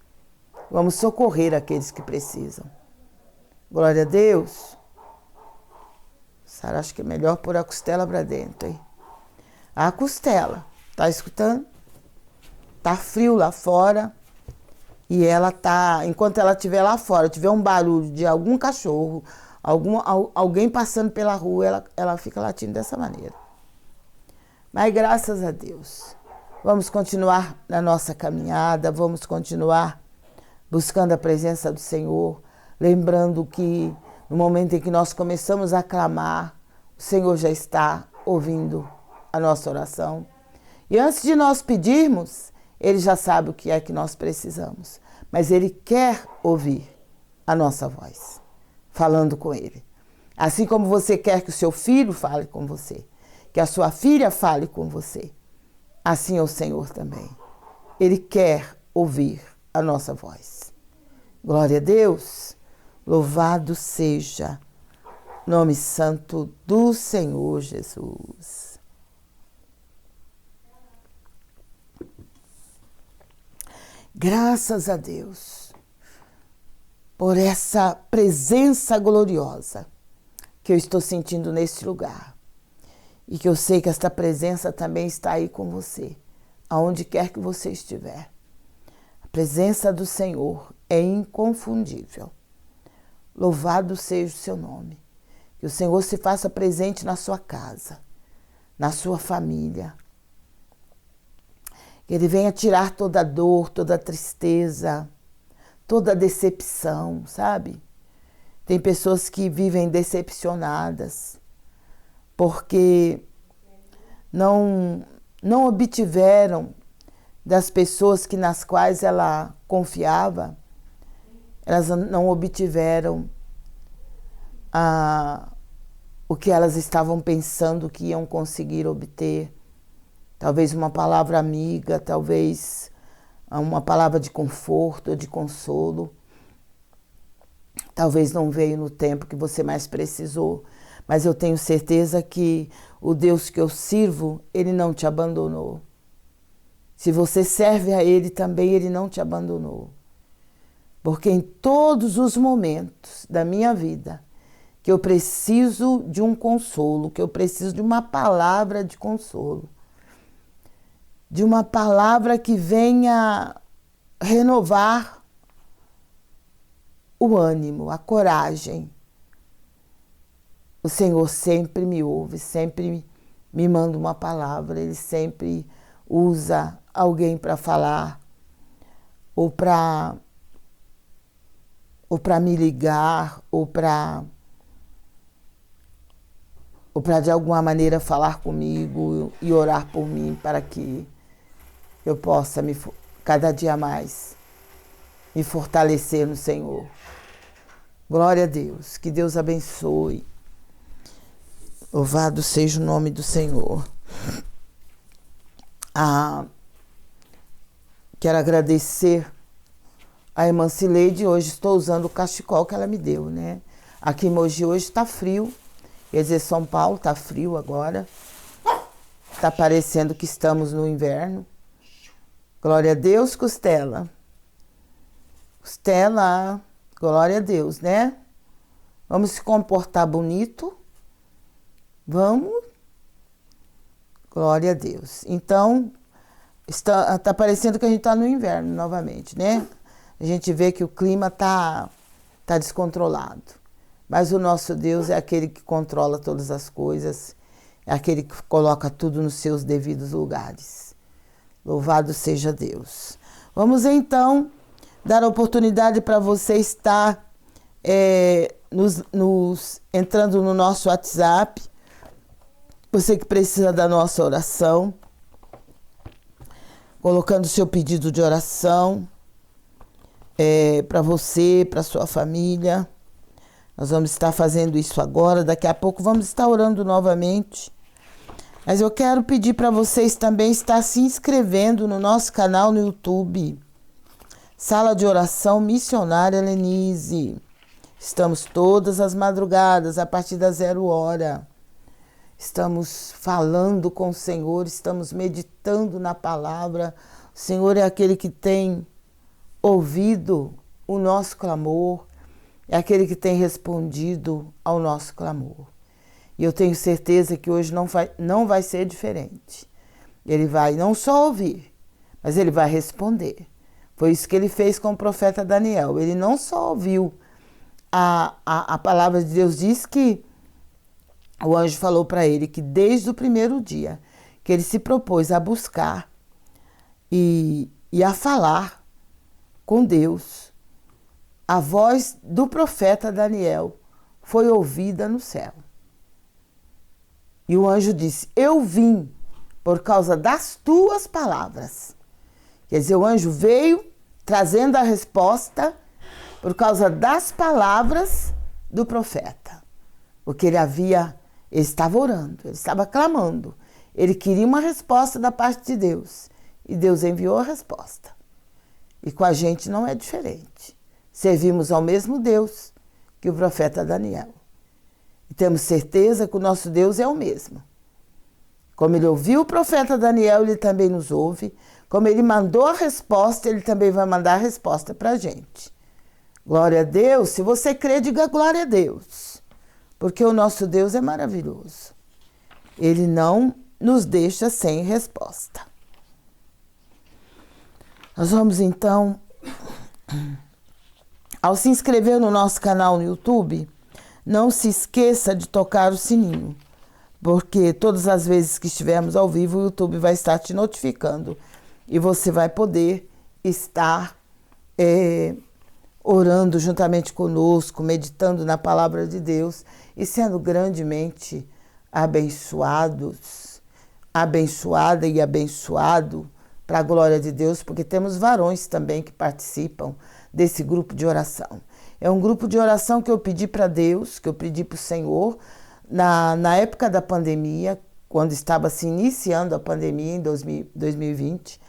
Vamos socorrer aqueles que precisam. Glória a Deus. Sara, acho que é melhor pôr a costela para dentro, hein? A costela, tá escutando? Tá frio lá fora e ela tá, enquanto ela estiver lá fora, tiver um barulho de algum cachorro, alguém passando pela rua, ela fica latindo dessa maneira. Mas graças a Deus, vamos continuar na nossa caminhada, vamos continuar buscando a presença do Senhor, lembrando que no momento em que nós começamos a clamar, o Senhor já está ouvindo a nossa oração. E antes de nós pedirmos, Ele já sabe o que é que nós precisamos. Mas Ele quer ouvir a nossa voz, falando com Ele. Assim como você quer que o seu filho fale com você, que a sua filha fale com você, assim é o Senhor também. Ele quer ouvir a nossa voz. Glória a Deus. Louvado seja o nome santo do Senhor Jesus. Graças a Deus por essa presença gloriosa que eu estou sentindo neste lugar. E que eu sei que esta presença também está aí com você, aonde quer que você estiver. A presença do Senhor é inconfundível. Louvado seja o seu nome. Que o Senhor se faça presente na sua casa, na sua família. Que Ele venha tirar toda dor, toda tristeza, toda decepção, sabe? Tem pessoas que vivem decepcionadas porque não obtiveram das pessoas nas quais ela confiava, elas não obtiveram o que elas estavam pensando que iam conseguir obter. Talvez uma palavra amiga, talvez uma palavra de conforto, de consolo. Talvez não veio no tempo que você mais precisou, mas eu tenho certeza que o Deus que eu sirvo, Ele não te abandonou. Se você serve a Ele também, Ele não te abandonou. Porque em todos os momentos da minha vida que eu preciso de um consolo, que eu preciso de uma palavra de consolo, de uma palavra que venha renovar o ânimo, a coragem, o Senhor sempre me ouve, sempre me manda uma palavra, Ele sempre usa alguém para falar ou para me ligar ou para de alguma maneira falar comigo e orar por mim para que eu possa cada dia mais me fortalecer no Senhor. Glória a Deus, que Deus abençoe. Louvado seja o nome do Senhor. Quero agradecer a irmã Cileide. Hoje estou usando o cachecol que ela me deu, né? Aqui em Mogi hoje está frio. Quer dizer, São Paulo está frio agora. Está parecendo que estamos no inverno. Glória a Deus, Costela. Costela, glória a Deus, né? Vamos se comportar bonito. Vamos. Glória a Deus. Então, está parecendo que a gente está no inverno novamente, né? A gente vê que o clima tá descontrolado. Mas o nosso Deus é aquele que controla todas as coisas, é aquele que coloca tudo nos seus devidos lugares. Louvado seja Deus. Vamos então dar a oportunidade para você estar entrando no nosso WhatsApp. Você que precisa da nossa oração, colocando seu pedido de oração para você, para sua família. Nós vamos estar fazendo isso agora, daqui a pouco vamos estar orando novamente. Mas eu quero pedir para vocês também estar se inscrevendo no nosso canal no YouTube, Sala de Oração Missionária Lenise. Estamos todas as madrugadas, a partir das 0h. Estamos falando com o Senhor, estamos meditando na palavra. O Senhor é aquele que tem ouvido o nosso clamor, é aquele que tem respondido ao nosso clamor. E eu tenho certeza que hoje não vai ser diferente. Ele vai não só ouvir, mas ele vai responder. Foi isso que ele fez com o profeta Daniel. Ele não só ouviu a palavra de Deus, diz que o anjo falou para ele que desde o primeiro dia que ele se propôs a buscar e a falar com Deus, a voz do profeta Daniel foi ouvida no céu. E o anjo disse: eu vim por causa das tuas palavras. Quer dizer, o anjo veio trazendo a resposta por causa das palavras do profeta. Porque ele estava orando, ele estava clamando. Ele queria uma resposta da parte de Deus. E Deus enviou a resposta. E com a gente não é diferente. Servimos ao mesmo Deus que o profeta Daniel. E temos certeza que o nosso Deus é o mesmo. Como ele ouviu o profeta Daniel, ele também nos ouve. Como ele mandou a resposta, ele também vai mandar a resposta para a gente. Glória a Deus. Se você crê, diga glória a Deus. Porque o nosso Deus é maravilhoso. Ele não nos deixa sem resposta. Nós vamos então, ao se inscrever no nosso canal no YouTube, não se esqueça de tocar o sininho, porque todas as vezes que estivermos ao vivo, o YouTube vai estar te notificando e você vai poder estar orando juntamente conosco, meditando na palavra de Deus e sendo grandemente abençoada e abençoado para a glória de Deus, porque temos varões também que participam desse grupo de oração. É um grupo de oração que eu pedi para Deus, que eu pedi para o Senhor, na época da pandemia, quando estava se iniciando a pandemia em 2020,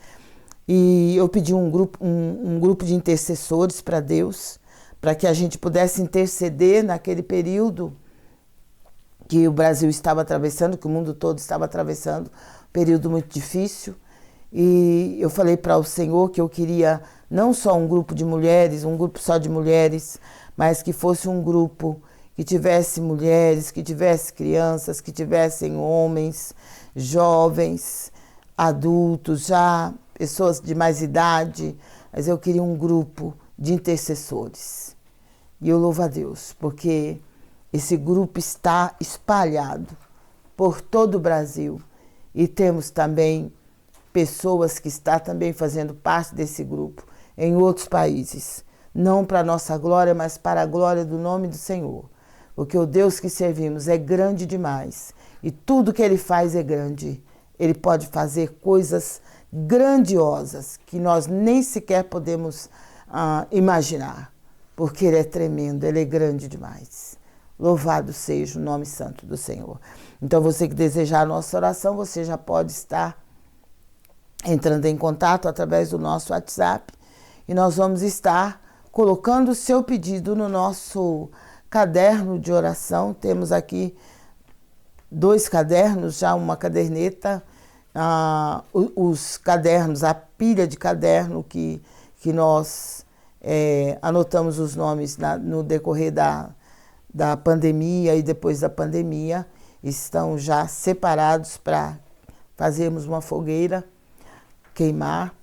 e eu pedi um grupo de intercessores para Deus, para que a gente pudesse interceder naquele período que o Brasil estava atravessando, que o mundo todo estava atravessando, um período muito difícil. E eu falei para o Senhor que eu queria não só um grupo de mulheres, um grupo só de mulheres, mas que fosse um grupo que tivesse mulheres, que tivesse crianças, que tivessem homens, jovens, adultos já, pessoas de mais idade, mas eu queria um grupo de intercessores. E eu louvo a Deus, porque esse grupo está espalhado por todo o Brasil e temos também pessoas que estão também fazendo parte desse grupo em outros países. Não para a nossa glória, mas para a glória do nome do Senhor. Porque o Deus que servimos é grande demais. E tudo que Ele faz é grande. Ele pode fazer coisas grandiosas que nós nem sequer podemos imaginar. Porque Ele é tremendo, Ele é grande demais. Louvado seja o nome santo do Senhor. Então você que desejar a nossa oração, você já pode estar entrando em contato através do nosso WhatsApp e nós vamos estar colocando o seu pedido no nosso caderno de oração. Temos aqui 2 cadernos, já uma caderneta, os cadernos, a pilha de caderno que nós anotamos os nomes no decorrer da pandemia e depois da pandemia, estão já separados para fazermos uma fogueira, queimar,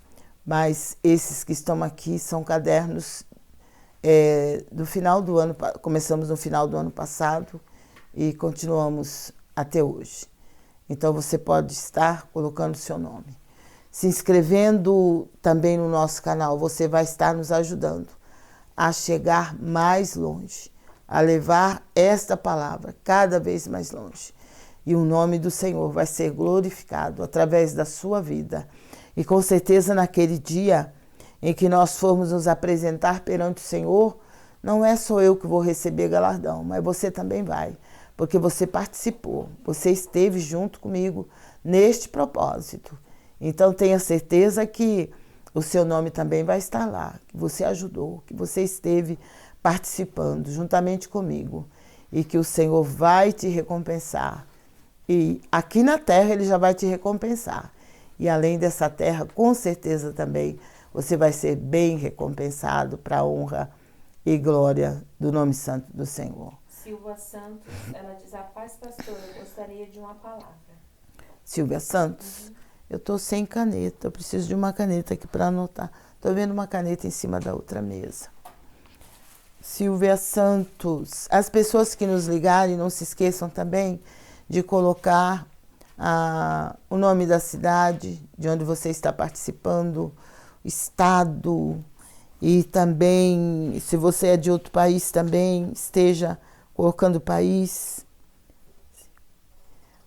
mas esses que estão aqui são cadernos do final do ano, começamos no final do ano passado e continuamos até hoje. Então você pode estar colocando o seu nome. Se inscrevendo também no nosso canal, você vai estar nos ajudando a chegar mais longe, a levar esta palavra cada vez mais longe. E o nome do Senhor vai ser glorificado através da sua vida. E com certeza naquele dia em que nós formos nos apresentar perante o Senhor, não é só eu que vou receber galardão, mas você também vai, porque você participou, você esteve junto comigo neste propósito. Então tenha certeza que o seu nome também vai estar lá, que você ajudou, que você esteve participando juntamente comigo e que o Senhor vai te recompensar. E aqui na terra Ele já vai te recompensar. E além dessa terra, com certeza também, você vai ser bem recompensado para a honra e glória do nome santo do Senhor. Silvia Santos, ela diz: a paz, pastora, eu gostaria de uma palavra. Silvia Santos, eu estou sem caneta, eu preciso de uma caneta aqui para anotar. Estou vendo uma caneta em cima da outra mesa. Silvia Santos, as pessoas que nos ligarem, não se esqueçam também de colocar o nome da cidade, de onde você está participando, estado, e também, se você é de outro país também, esteja colocando o país,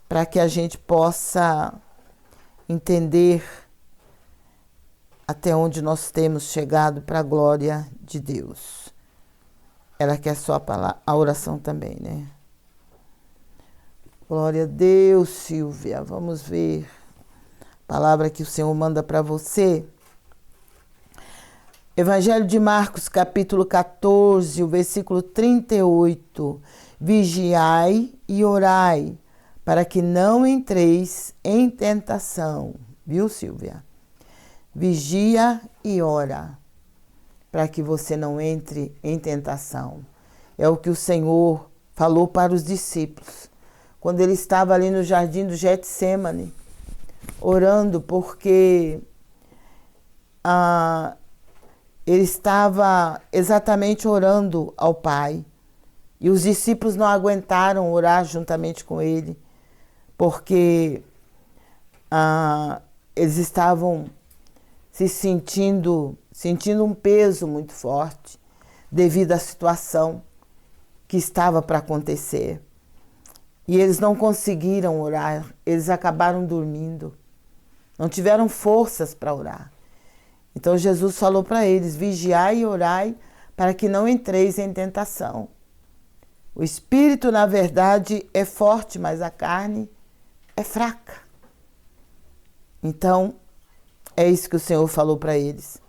para que a gente possa entender até onde nós temos chegado para a glória de Deus. Ela quer só a oração também, né? Glória a Deus, Silvia. Vamos ver a palavra que o Senhor manda para você. Evangelho de Marcos, capítulo 14, o versículo 38. Vigiai e orai, para que não entreis em tentação. Viu, Silvia? Vigia e ora, para que você não entre em tentação. É o que o Senhor falou para os discípulos, quando ele estava ali no jardim do Getsêmani, orando, porque ele estava exatamente orando ao Pai. E os discípulos não aguentaram orar juntamente com ele, porque eles estavam se sentindo um peso muito forte devido à situação que estava para acontecer. E eles não conseguiram orar, eles acabaram dormindo, não tiveram forças para orar. Então Jesus falou para eles: vigiai e orai para que não entreis em tentação. O espírito, na verdade, é forte, mas a carne é fraca. Então, é isso que o Senhor falou para eles.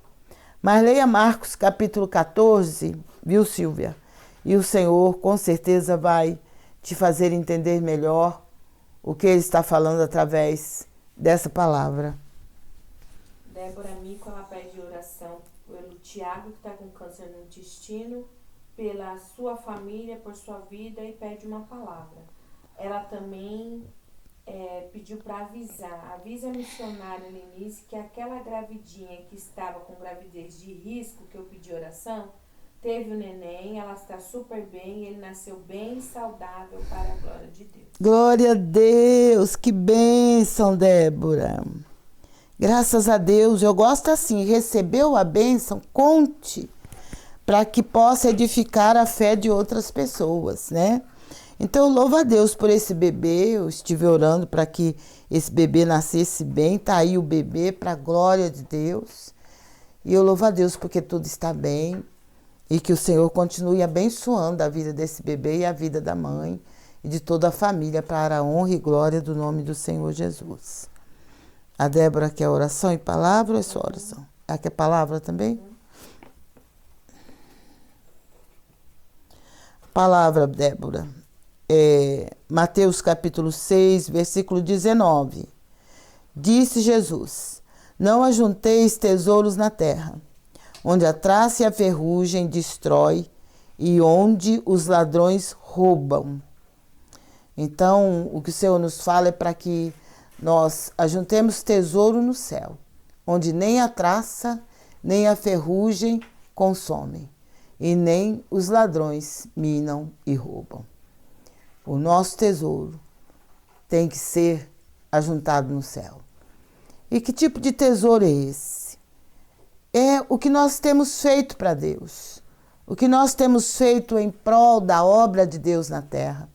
Mas leia Marcos capítulo 14, viu, Silvia? E o Senhor com certeza vai te fazer entender melhor o que Ele está falando através dessa palavra. Débora Mico, ela pede oração pelo Tiago, que está com câncer no intestino, pela sua família, por sua vida, e pede uma palavra. Ela também pediu para avisa a missionária Lenice que aquela gravidinha que estava com gravidez de risco, que eu pedi oração, teve o neném, ela está super bem, ele nasceu bem saudável, para a glória de Deus. Glória a Deus, que bênção, Débora. Graças a Deus, eu gosto assim, recebeu a bênção, conte, para que possa edificar a fé de outras pessoas, né? Então, eu louvo a Deus por esse bebê, eu estive orando para que esse bebê nascesse bem, tá aí o bebê, para a glória de Deus. E eu louvo a Deus porque tudo está bem e que o Senhor continue abençoando a vida desse bebê e a vida da mãe e de toda a família para a honra e glória do nome do Senhor Jesus. A Débora quer oração e palavra ou é só oração? Ela quer palavra também? Palavra, Débora. Mateus capítulo 6, versículo 19. Disse Jesus: não ajunteis tesouros na terra, onde a traça e a ferrugem destrói e onde os ladrões roubam. Então, o que o Senhor nos fala é para que nós ajuntemos tesouro no céu, onde nem a traça, nem a ferrugem consomem, e nem os ladrões minam e roubam. O nosso tesouro tem que ser ajuntado no céu. E que tipo de tesouro é esse? É o que nós temos feito para Deus, o que nós temos feito em prol da obra de Deus na terra.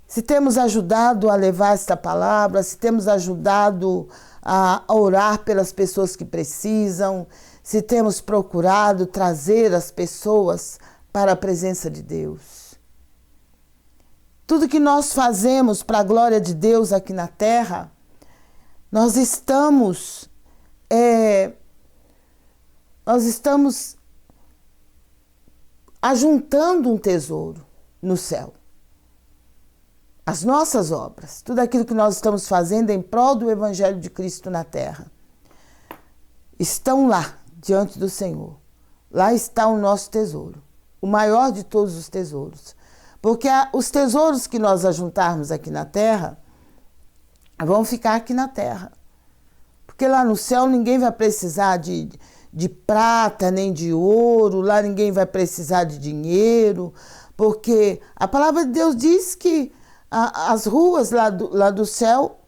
Se temos ajudado a levar esta palavra, se temos ajudado a orar pelas pessoas que precisam, se temos procurado trazer as pessoas para a presença de Deus. Tudo que nós fazemos para a glória de Deus aqui na terra, nós estamos ajuntando um tesouro no céu. As nossas obras, tudo aquilo que nós estamos fazendo em prol do Evangelho de Cristo na terra, estão lá, diante do Senhor. Lá está o nosso tesouro, o maior de todos os tesouros. Porque os tesouros que nós ajuntarmos aqui na terra, vão ficar aqui na terra. Porque lá no céu ninguém vai precisar de prata, nem de ouro, lá ninguém vai precisar de dinheiro, porque a palavra de Deus diz que as ruas lá do céu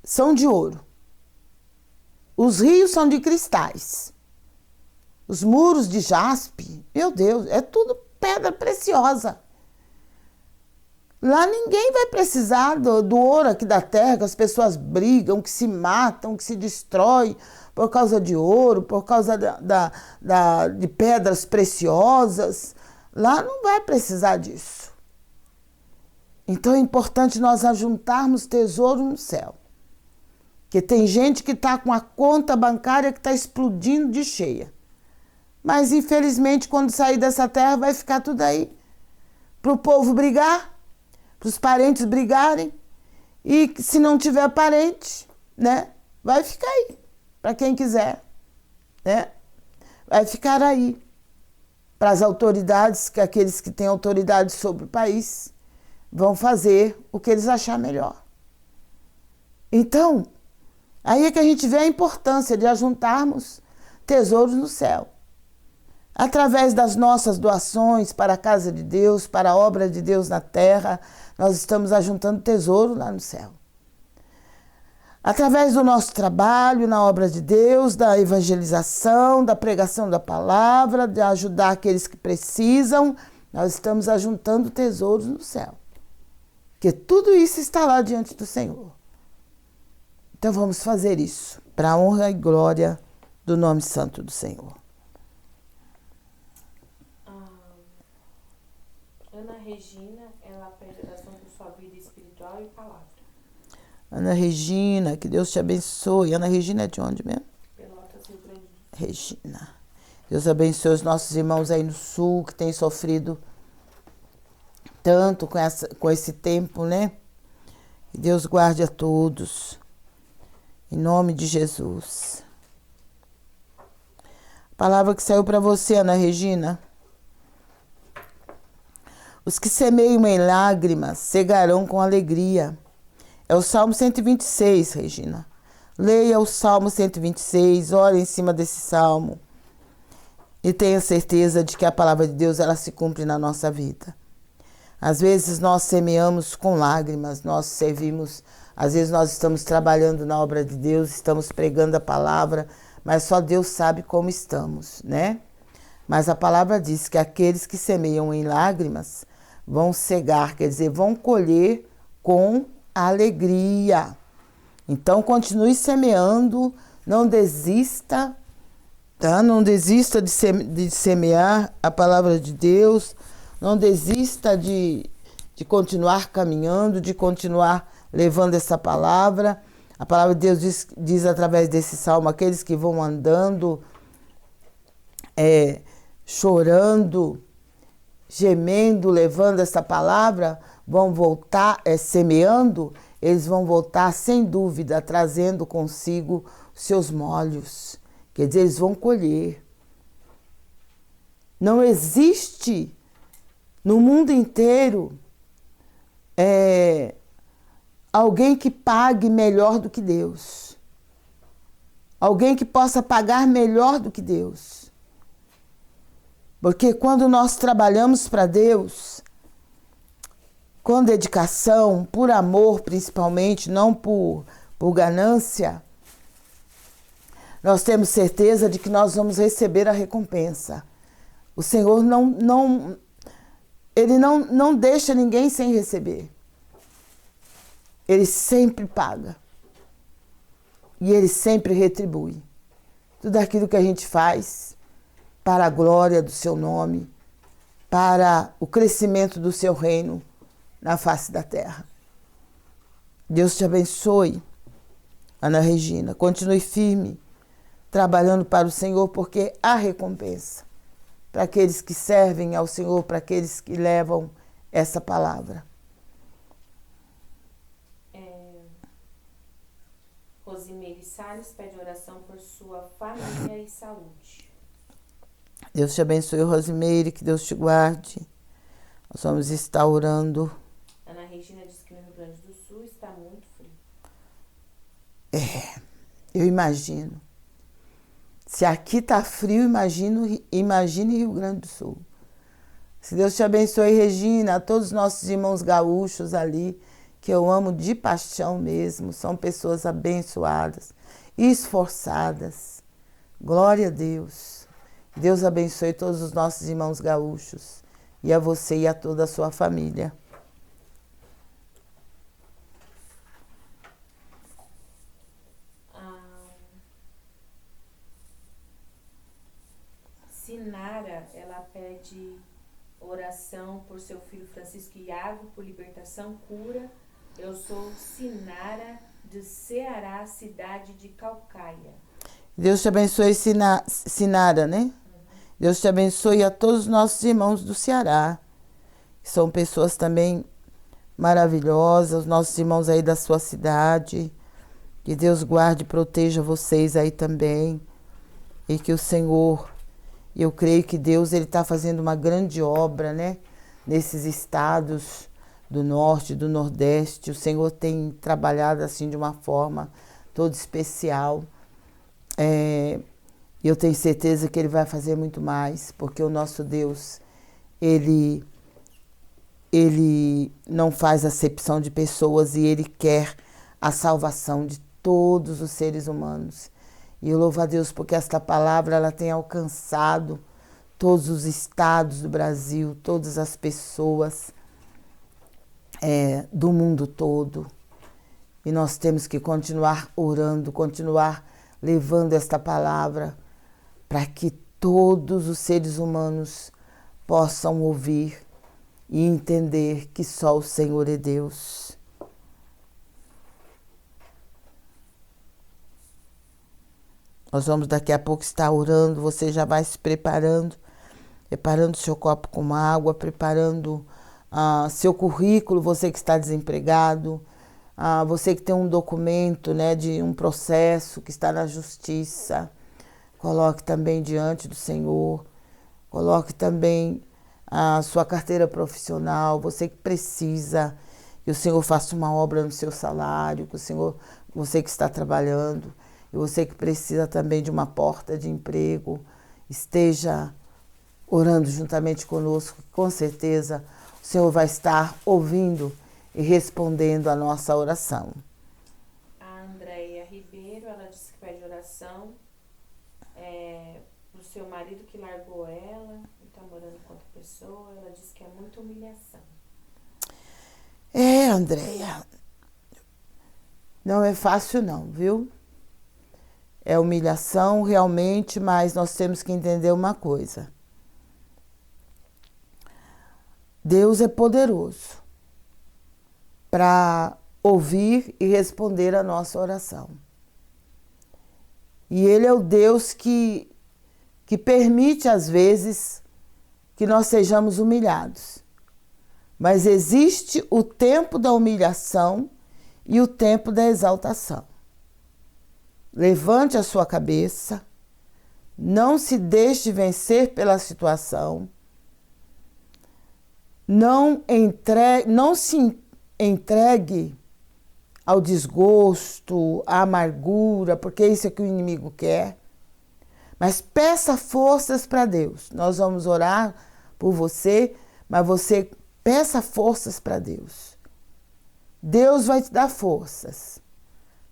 são de ouro. Os rios são de cristais. Os muros de jaspe, meu Deus, é tudo pedra preciosa. Lá ninguém vai precisar do ouro aqui da terra, que as pessoas brigam, que se matam, que se destroem por causa de ouro, por causa de pedras preciosas. Lá não vai precisar disso. Então é importante nós ajuntarmos tesouro no céu. Porque tem gente que está com a conta bancária que está explodindo de cheia. Mas infelizmente quando sair dessa terra vai ficar tudo aí. Para o povo brigar, para os parentes brigarem. E se não tiver parente, né, vai ficar aí. Para quem quiser, né, vai ficar aí. Para as autoridades, que aqueles que têm autoridade sobre o país vão fazer o que eles acharem melhor. Então, aí é que a gente vê a importância de ajuntarmos tesouros no céu. Através das nossas doações para a casa de Deus, para a obra de Deus na terra, nós estamos ajuntando tesouro lá no céu. Através do nosso trabalho na obra de Deus, da evangelização, da pregação da palavra, de ajudar aqueles que precisam, nós estamos ajuntando tesouros no céu. Porque tudo isso está lá diante do Senhor. Então vamos fazer isso, para a honra e glória do nome santo do Senhor. Ana Regina, ela pede oração por sua vida espiritual e palavra. Ana Regina, que Deus te abençoe. Ana Regina é de onde mesmo? Pelotas, Rio Grande do Sul. Regina. Deus abençoe os nossos irmãos aí no sul, que têm sofrido tanto com esse tempo, né? Que Deus guarde a todos. Em nome de Jesus. Palavra que saiu para você, Ana Regina. Os que semeiam em lágrimas cegarão com alegria. É o Salmo 126, Regina. Leia o Salmo 126, ore em cima desse Salmo. E tenha certeza de que a palavra de Deus ela se cumpre na nossa vida. Às vezes nós semeamos com lágrimas, nós servimos, às vezes nós estamos trabalhando na obra de Deus, estamos pregando a palavra, mas só Deus sabe como estamos, né? Mas a palavra diz que aqueles que semeiam em lágrimas vão cegar, quer dizer, vão colher com alegria. Então continue semeando, não desista, tá? Não desista de semear a palavra de Deus, não desista de continuar caminhando, de continuar levando essa palavra. A palavra de Deus diz através desse salmo, aqueles que vão andando, chorando, gemendo, levando essa palavra, vão voltar, semeando, eles vão voltar sem dúvida, trazendo consigo seus molhos. Quer dizer, eles vão colher. Não existe no mundo inteiro alguém que pague melhor do que Deus. Alguém que possa pagar melhor do que Deus. Porque quando nós trabalhamos para Deus, com dedicação, por amor principalmente, não por ganância, nós temos certeza de que nós vamos receber a recompensa. O Senhor Ele não deixa ninguém sem receber. Ele sempre paga. E Ele sempre retribui. Tudo aquilo que a gente faz para a glória do Seu nome, para o crescimento do Seu reino na face da terra. Deus te abençoe, Ana Regina. Continue firme, trabalhando para o Senhor, porque há recompensa para aqueles que servem ao Senhor, para aqueles que levam essa palavra. Rosimeire Salles pede oração por sua família e saúde. Deus te abençoe, Rosimeire, que Deus te guarde. Nós vamos estar orando. Ana Regina diz que no Rio Grande do Sul está muito frio. Eu imagino. Se aqui está frio, imagine Rio Grande do Sul. Se Deus te abençoe, Regina, a todos os nossos irmãos gaúchos ali, que eu amo de paixão mesmo, são pessoas abençoadas, esforçadas. Glória a Deus. Deus abençoe todos os nossos irmãos gaúchos e a você e a toda a sua família. Sinara, ela pede oração por seu filho Francisco Iago, por libertação, cura. Eu sou Sinara, de Ceará, cidade de Calcaia. Deus te abençoe, Sinara, né? Deus te abençoe a todos os nossos irmãos do Ceará, que são pessoas também maravilhosas, os nossos irmãos aí da sua cidade. Que Deus guarde e proteja vocês aí também. E que o Senhor, eu creio que Deus ele está fazendo uma grande obra, né? Nesses estados do norte, do nordeste. O Senhor tem trabalhado assim de uma forma toda especial. Eu tenho certeza que Ele vai fazer muito mais, porque o nosso Deus, Ele não faz acepção de pessoas e Ele quer a salvação de todos os seres humanos. E eu louvo a Deus porque esta palavra ela tem alcançado todos os estados do Brasil, todas as pessoas do mundo todo. E nós temos que continuar orando, continuar levando esta palavra para que todos os seres humanos possam ouvir e entender que só o Senhor é Deus. Nós vamos daqui a pouco estar orando, você já vai se preparando seu copo com água, preparando seu currículo, você que está desempregado, Você que tem um documento, né, de um processo que está na justiça, coloque também diante do Senhor. Coloque também a sua carteira profissional. Você que precisa que o Senhor faça uma obra no seu salário, que o Senhor, você que está trabalhando, e você que precisa também de uma porta de emprego, esteja orando juntamente conosco. Com certeza o Senhor vai estar ouvindo e respondendo a nossa oração. A Andréia Ribeiro, ela disse que pede oração pro seu marido que largou ela e está morando com outra pessoa. Ela disse que é muita humilhação. Andréia, não é fácil não, viu? É humilhação realmente, mas nós temos que entender uma coisa. Deus é poderoso para ouvir e responder a nossa oração. E Ele é o Deus que permite, às vezes, que nós sejamos humilhados. Mas existe o tempo da humilhação e o tempo da exaltação. Levante a sua cabeça, não se deixe vencer pela situação, não se entregue ao desgosto, à amargura, porque isso é que o inimigo quer. Mas peça forças para Deus. Nós vamos orar por você, mas você peça forças para Deus. Deus vai te dar forças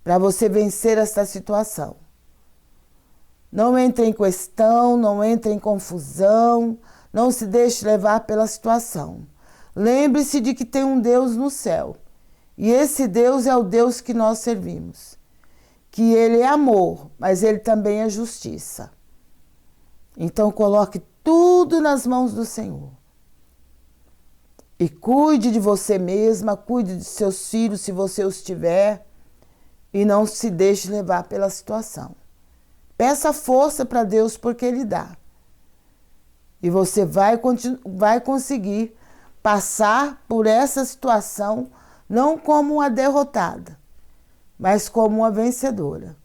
para você vencer esta situação. Não entre em questão, não entre em confusão, não se deixe levar pela situação. Lembre-se de que tem um Deus no céu. E esse Deus é o Deus que nós servimos. Que Ele é amor, mas Ele também é justiça. Então coloque tudo nas mãos do Senhor. E cuide de você mesma, cuide de seus filhos, se você os tiver. E não se deixe levar pela situação. Peça força para Deus, porque Ele dá. E você vai conseguir passar por essa situação não como uma derrotada, mas como uma vencedora.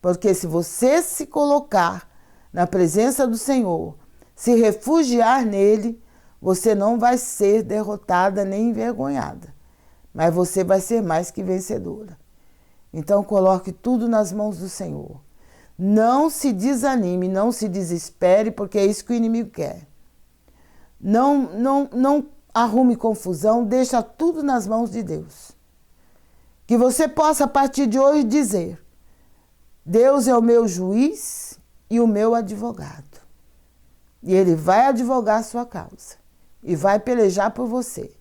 Porque se você se colocar na presença do Senhor, se refugiar nele, você não vai ser derrotada nem envergonhada, mas você vai ser mais que vencedora. Então coloque tudo nas mãos do Senhor. Não se desanime, não se desespere, porque é isso que o inimigo quer. Não arrume confusão, deixa tudo nas mãos de Deus. Que você possa, a partir de hoje, dizer: Deus é o meu juiz e o meu advogado. E Ele vai advogar a sua causa. E vai pelejar por você.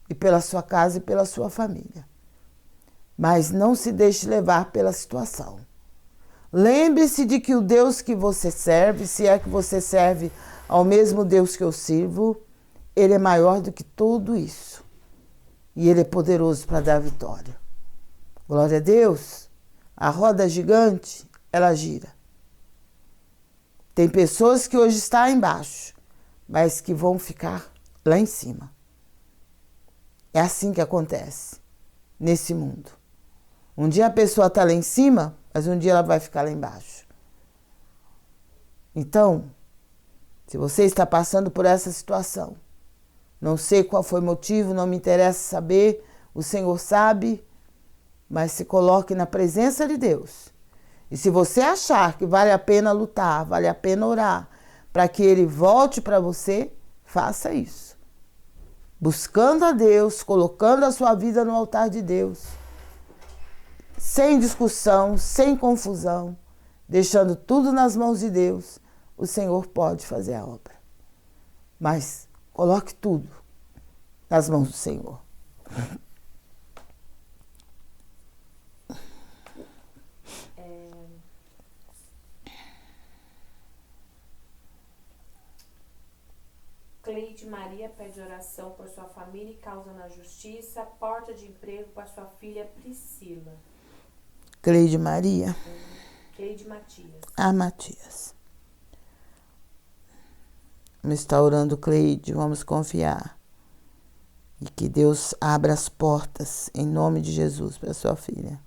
E pela sua casa e pela sua família. Mas não se deixe levar pela situação. Lembre-se de que o Deus que você serve, se é que você serve ao mesmo Deus que eu sirvo, Ele é maior do que tudo isso. E Ele é poderoso para dar vitória. Glória a Deus. A roda gigante, ela gira. Tem pessoas que hoje estão embaixo, mas que vão ficar lá em cima. É assim que acontece nesse mundo. Um dia a pessoa está lá em cima, mas um dia ela vai ficar lá embaixo. Então, se você está passando por essa situação, não sei qual foi o motivo, não me interessa saber, o Senhor sabe, mas se coloque na presença de Deus. E se você achar que vale a pena lutar, vale a pena orar, para que Ele volte para você, faça isso. Buscando a Deus, colocando a sua vida no altar de Deus. Sem discussão, sem confusão, deixando tudo nas mãos de Deus, o Senhor pode fazer a obra. Mas coloque tudo nas mãos do Senhor. Cleide Maria pede oração por sua família e causa na justiça, porta de emprego para sua filha Priscila. Cleide Maria. Cleide Matias. Matias. Vamos estar orando, Cleide, vamos confiar. E que Deus abra as portas, em nome de Jesus, para sua filha.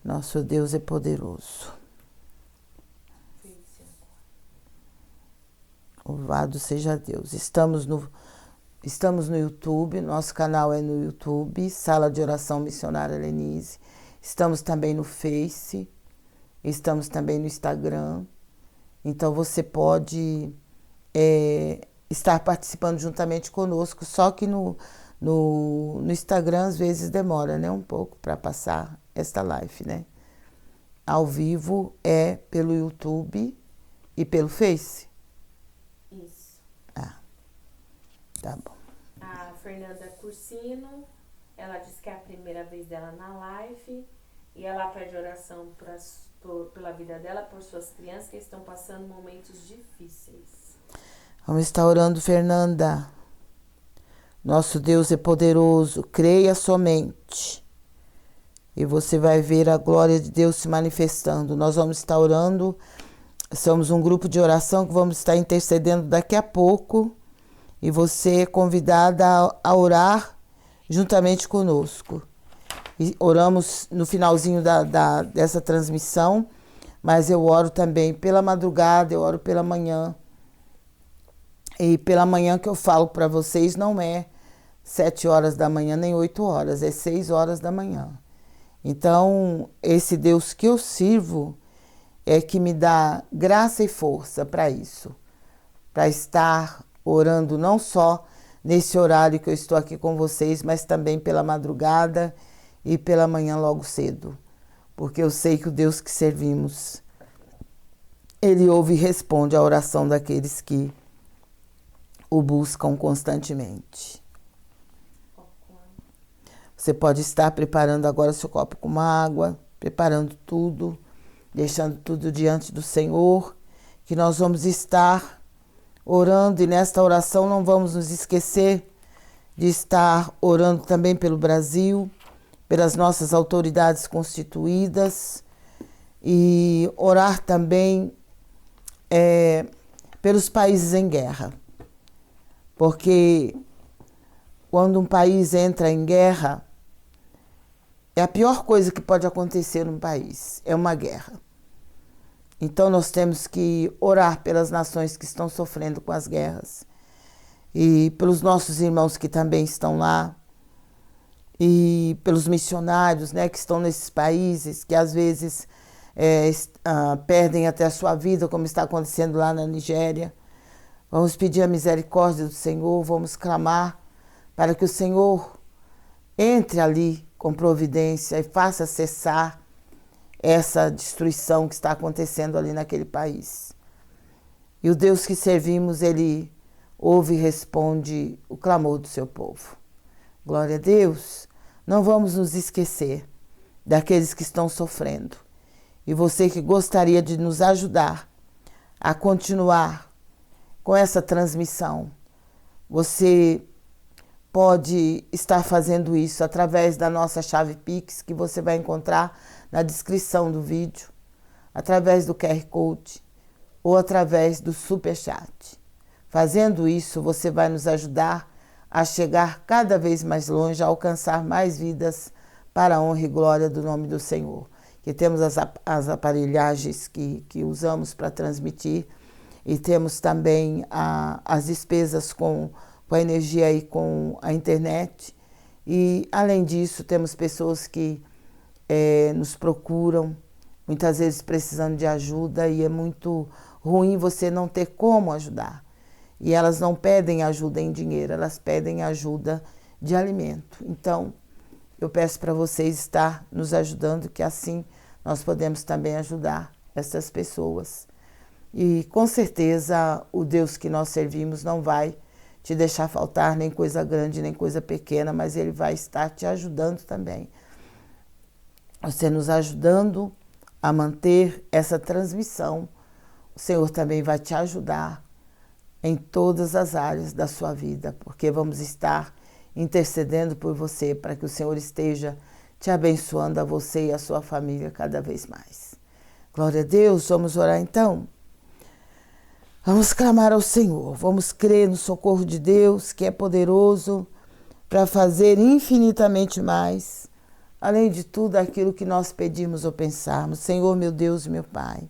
Nosso Deus é poderoso. Louvado seja Deus. Estamos no YouTube, nosso canal é no YouTube, Sala de Oração Missionária Lenise. Estamos também no Face, estamos também no Instagram. Então você pode estar participando juntamente conosco, só que no Instagram às vezes demora, né, um pouco para passar esta live, né? Ao vivo é pelo YouTube e pelo Face. Isso. Tá bom. A Fernanda Cursino, ela disse que é a primeira vez dela na live e ela pede oração pela vida dela, por suas crianças que estão passando momentos difíceis. Vamos estar orando, Fernanda. Nosso Deus é poderoso, creia somente e você vai ver a glória de Deus se manifestando. Nós vamos estar orando, somos um grupo de oração que vamos estar intercedendo daqui a pouco e você é convidada a orar juntamente conosco. E oramos no finalzinho dessa transmissão, mas eu oro também pela madrugada, eu oro pela manhã. E pela manhã que eu falo para vocês não é 7 horas da manhã nem 8 horas, é 6 horas da manhã. Então, esse Deus que eu sirvo é que me dá graça e força para isso, para estar orando não só nesse horário que eu estou aqui com vocês, mas também pela madrugada e pela manhã logo cedo, porque eu sei que o Deus que servimos, Ele ouve e responde à oração daqueles que o buscam constantemente. Você pode estar preparando agora seu copo com uma água, preparando tudo, deixando tudo diante do Senhor, que nós vamos estar orando e nesta oração não vamos nos esquecer de estar orando também pelo Brasil, pelas nossas autoridades constituídas e orar também pelos países em guerra. Porque quando um país entra em guerra, é a pior coisa que pode acontecer num país, é uma guerra. Então nós temos que orar pelas nações que estão sofrendo com as guerras e pelos nossos irmãos que também estão lá e pelos missionários, né, que estão nesses países, que às vezes perdem até a sua vida, como está acontecendo lá na Nigéria. Vamos pedir a misericórdia do Senhor, vamos clamar para que o Senhor entre ali com providência e faça cessar essa destruição que está acontecendo ali naquele país. E o Deus que servimos, Ele ouve e responde o clamor do seu povo. Glória a Deus. Não vamos nos esquecer daqueles que estão sofrendo. E você que gostaria de nos ajudar a continuar com essa transmissão, você pode estar fazendo isso através da nossa chave Pix, que você vai encontrar na descrição do vídeo, através do QR Code ou através do Superchat. Fazendo isso, você vai nos ajudar a chegar cada vez mais longe, a alcançar mais vidas para a honra e glória do nome do Senhor. Que temos as aparelhagens que usamos para transmitir e temos também as despesas com a energia e com a internet. E, além disso, temos pessoas que nos procuram, muitas vezes precisando de ajuda, e é muito ruim você não ter como ajudar. E elas não pedem ajuda em dinheiro, elas pedem ajuda de alimento. Então, eu peço para vocês estar nos ajudando, que assim nós podemos também ajudar essas pessoas. E, com certeza, o Deus que nós servimos não vai te deixar faltar nem coisa grande, nem coisa pequena, mas Ele vai estar te ajudando também. Você nos ajudando a manter essa transmissão, o Senhor também vai te ajudar em todas as áreas da sua vida, porque vamos estar intercedendo por você para que o Senhor esteja te abençoando a você e a sua família cada vez mais. Glória a Deus, vamos orar então? Vamos clamar ao Senhor, vamos crer no socorro de Deus, que é poderoso para fazer infinitamente mais, além de tudo aquilo que nós pedimos ou pensarmos. Senhor, meu Deus e meu Pai,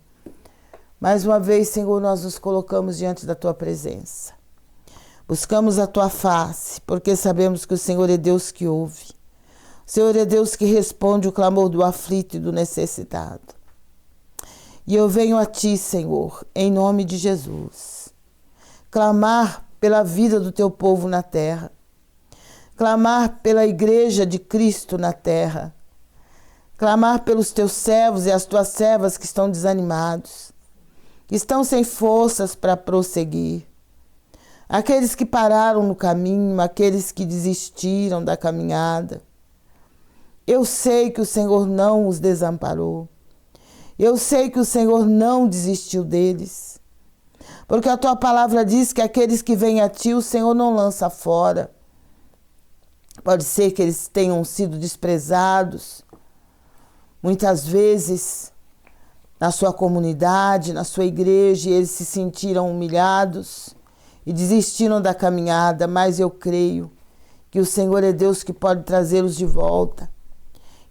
mais uma vez, Senhor, nós nos colocamos diante da Tua presença. Buscamos a Tua face, porque sabemos que o Senhor é Deus que ouve. O Senhor é Deus que responde o clamor do aflito e do necessitado. E eu venho a Ti, Senhor, em nome de Jesus, clamar pela vida do Teu povo na terra, clamar pela igreja de Cristo na terra, clamar pelos Teus servos e as Tuas servas que estão desanimados, que estão sem forças para prosseguir, aqueles que pararam no caminho, aqueles que desistiram da caminhada. Eu sei que o Senhor não os desamparou. Eu sei que o Senhor não desistiu deles, porque a Tua palavra diz que aqueles que vêm a Ti, o Senhor não lança fora. Pode ser que eles tenham sido desprezados, muitas vezes, na sua comunidade, na sua igreja, e eles se sentiram humilhados e desistiram da caminhada, mas eu creio que o Senhor é Deus que pode trazê-los de volta,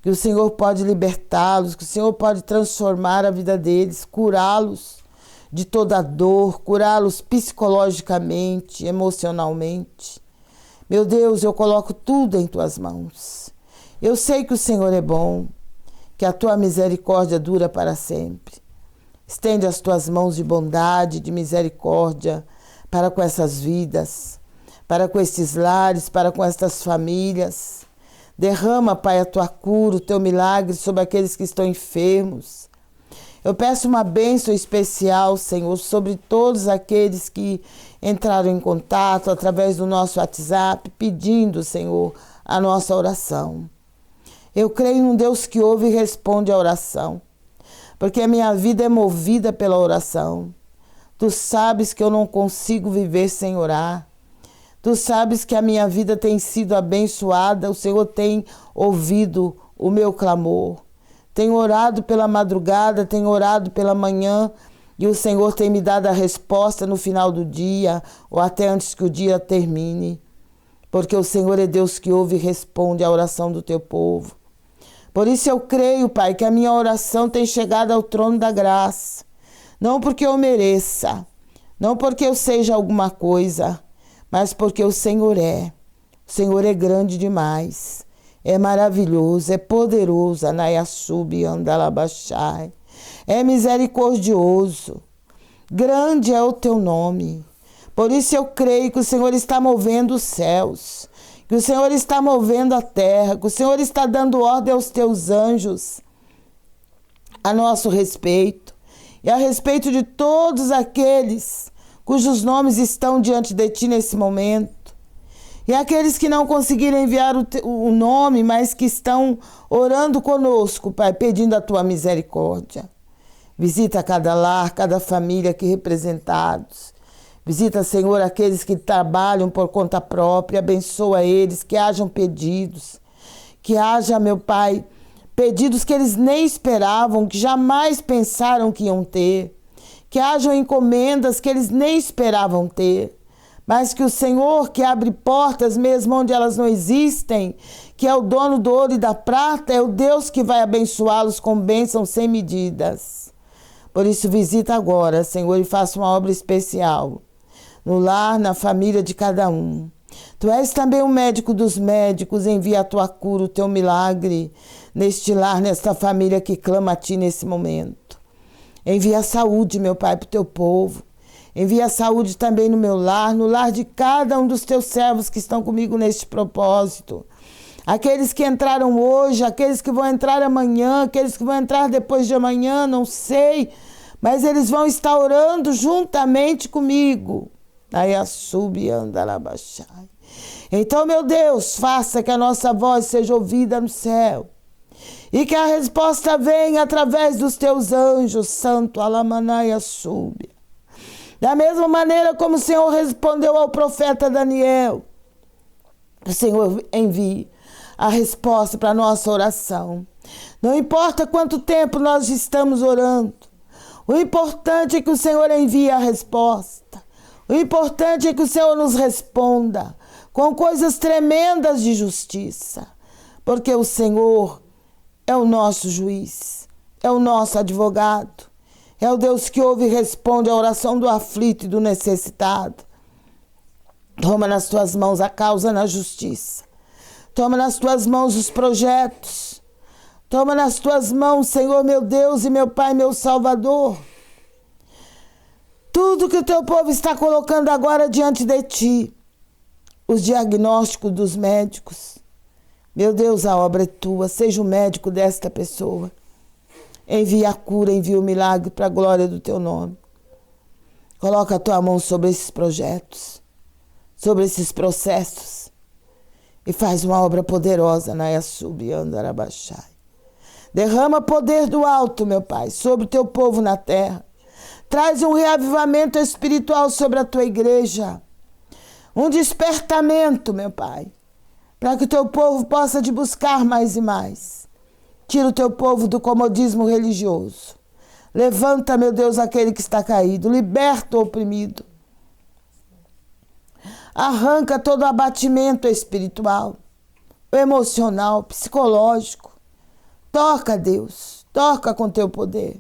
que o Senhor pode libertá-los, que o Senhor pode transformar a vida deles, curá-los de toda dor, curá-los psicologicamente, emocionalmente. Meu Deus, eu coloco tudo em Tuas mãos. Eu sei que o Senhor é bom, que a Tua misericórdia dura para sempre. Estende as Tuas mãos de bondade, de misericórdia para com essas vidas, para com estes lares, para com estas famílias. Derrama, Pai, a Tua cura, o Teu milagre sobre aqueles que estão enfermos. Eu peço uma bênção especial, Senhor, sobre todos aqueles que entraram em contato através do nosso WhatsApp, pedindo, Senhor, a nossa oração. Eu creio num Deus que ouve e responde a oração, porque a minha vida é movida pela oração. Tu sabes que eu não consigo viver sem orar. Tu sabes que a minha vida tem sido abençoada, o Senhor tem ouvido o meu clamor. Tenho orado pela madrugada, tenho orado pela manhã e o Senhor tem me dado a resposta no final do dia ou até antes que o dia termine. Porque o Senhor é Deus que ouve e responde a oração do Teu povo. Por isso eu creio, Pai, que a minha oração tem chegado ao trono da graça. Não porque eu mereça, não porque eu seja alguma coisa, mas porque o Senhor é. O Senhor é grande demais, é maravilhoso, é poderoso, Anaiaçubi Andalabachai, é misericordioso, grande é o Teu nome. Por isso eu creio que o Senhor está movendo os céus, que o Senhor está movendo a terra, que o Senhor está dando ordem aos Teus anjos a nosso respeito e a respeito de todos aqueles cujos nomes estão diante de Ti nesse momento. E aqueles que não conseguiram enviar o nome, mas que estão orando conosco, Pai, pedindo a Tua misericórdia. Visita cada lar, cada família aqui representados. Visita, Senhor, aqueles que trabalham por conta própria. Abençoa eles, que hajam pedidos. Que haja, meu Pai, pedidos que eles nem esperavam, que jamais pensaram que iam ter. Que hajam encomendas que eles nem esperavam ter, mas que o Senhor, que abre portas mesmo onde elas não existem, que é o dono do ouro e da prata, é o Deus que vai abençoá-los com bênçãos sem medidas. Por isso visita agora, Senhor, e faça uma obra especial no lar, na família de cada um. Tu és também o médico dos médicos, envia a Tua cura, o Teu milagre neste lar, nesta família que clama a Ti nesse momento. Envia a saúde, meu Pai, para o Teu povo. Envia a saúde também no meu lar, no lar de cada um dos Teus servos que estão comigo neste propósito. Aqueles que entraram hoje, aqueles que vão entrar amanhã, aqueles que vão entrar depois de amanhã, não sei. Mas eles vão estar orando juntamente comigo. Então, meu Deus, faça que a nossa voz seja ouvida no céu. E que a resposta venha através dos Teus anjos, Santo Alamanaia Súbia. Da mesma maneira como o Senhor respondeu ao profeta Daniel, o Senhor envie a resposta para a nossa oração. Não importa quanto tempo nós estamos orando, O importante é que o Senhor envie a resposta. O importante é que o Senhor nos responda com coisas tremendas de justiça. Porque o Senhor é o nosso juiz, é o nosso advogado, é o Deus que ouve e responde a oração do aflito e do necessitado. Toma nas tuas mãos a causa na justiça. Toma nas tuas mãos os projetos. Toma nas tuas mãos, Senhor, meu Deus e meu Pai, meu Salvador. Tudo que o teu povo está colocando agora diante de ti. Os diagnósticos dos médicos. Meu Deus, a obra é tua. Seja o médico desta pessoa. Envia a cura, envia o milagre para a glória do teu nome. Coloca a tua mão sobre esses projetos, sobre esses processos, e faz uma obra poderosa na Yasub e Andarabachai. Derrama poder do alto, meu Pai, sobre o teu povo na terra. Traz um reavivamento espiritual sobre a tua igreja. Um despertamento, meu Pai, para que o teu povo possa te buscar mais e mais. Tira o teu povo do comodismo religioso. Levanta, meu Deus, aquele que está caído. Liberta o oprimido. Arranca todo o abatimento espiritual, emocional, psicológico. Toca, Deus. Toca com teu poder.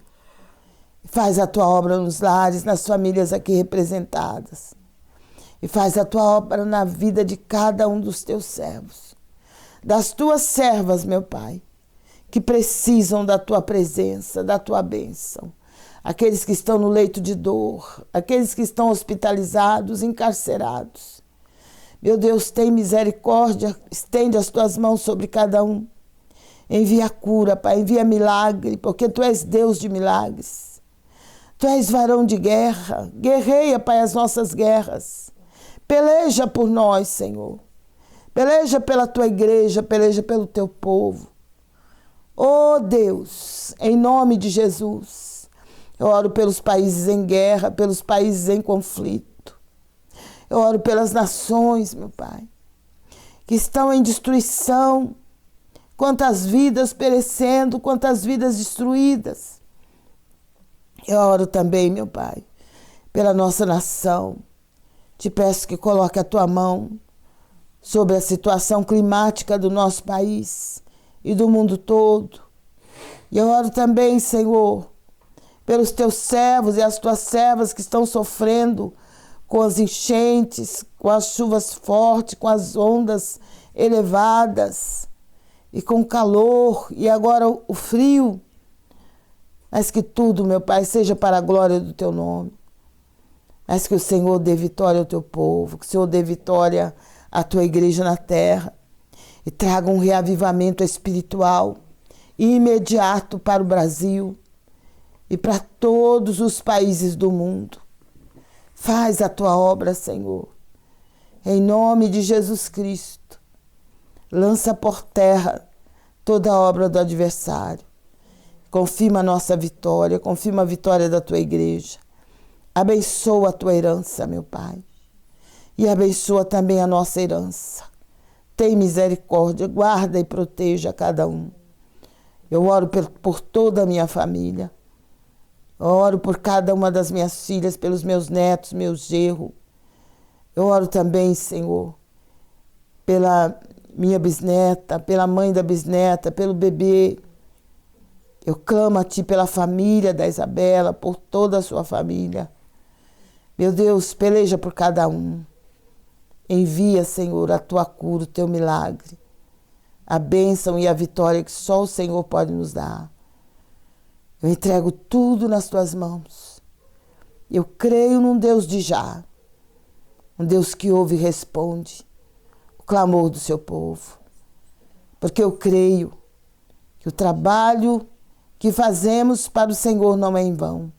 Faz a tua obra nos lares, nas famílias aqui representadas. E faz a tua obra na vida de cada um dos teus servos. Das tuas servas, meu Pai, que precisam da tua presença, da tua bênção. Aqueles que estão no leito de dor, aqueles que estão hospitalizados, encarcerados. Meu Deus, tem misericórdia, estende as tuas mãos sobre cada um. Envia cura, Pai, envia milagre, porque tu és Deus de milagres. Tu és varão de guerra, guerreia, Pai, as nossas guerras. Peleja por nós, Senhor. Peleja pela tua igreja, peleja pelo teu povo. Oh Deus, em nome de Jesus, eu oro pelos países em guerra, pelos países em conflito. Eu oro pelas nações, meu Pai, que estão em destruição. Quantas vidas perecendo, quantas vidas destruídas. Eu oro também, meu Pai, pela nossa nação. Te peço que coloque a tua mão sobre a situação climática do nosso país e do mundo todo. E eu oro também, Senhor, pelos teus servos e as tuas servas que estão sofrendo com as enchentes, com as chuvas fortes, com as ondas elevadas e com o calor e agora o frio. Mas que tudo, meu Pai, seja para a glória do teu nome. Mas que o Senhor dê vitória ao teu povo, que o Senhor dê vitória à tua igreja na terra e traga um reavivamento espiritual e imediato para o Brasil e para todos os países do mundo. Faz a tua obra, Senhor, em nome de Jesus Cristo. Lança por terra toda a obra do adversário. Confirma a nossa vitória, confirma a vitória da tua igreja. Abençoa a tua herança, meu Pai. E abençoa também a nossa herança. Tem misericórdia, guarda e proteja cada um. Eu oro por toda a minha família. Eu oro por cada uma das minhas filhas, pelos meus netos, meus genros. Eu oro também, Senhor, pela minha bisneta, pela mãe da bisneta, pelo bebê. Eu clamo a Ti pela família da Isabela, por toda a sua família. Meu Deus, peleja por cada um. Envia, Senhor, a Tua cura, o Teu milagre. A bênção e a vitória que só o Senhor pode nos dar. Eu entrego tudo nas Tuas mãos. Eu creio num Deus de já. Um Deus que ouve e responde o clamor do seu povo. Porque eu creio que o trabalho que fazemos para o Senhor não é em vão.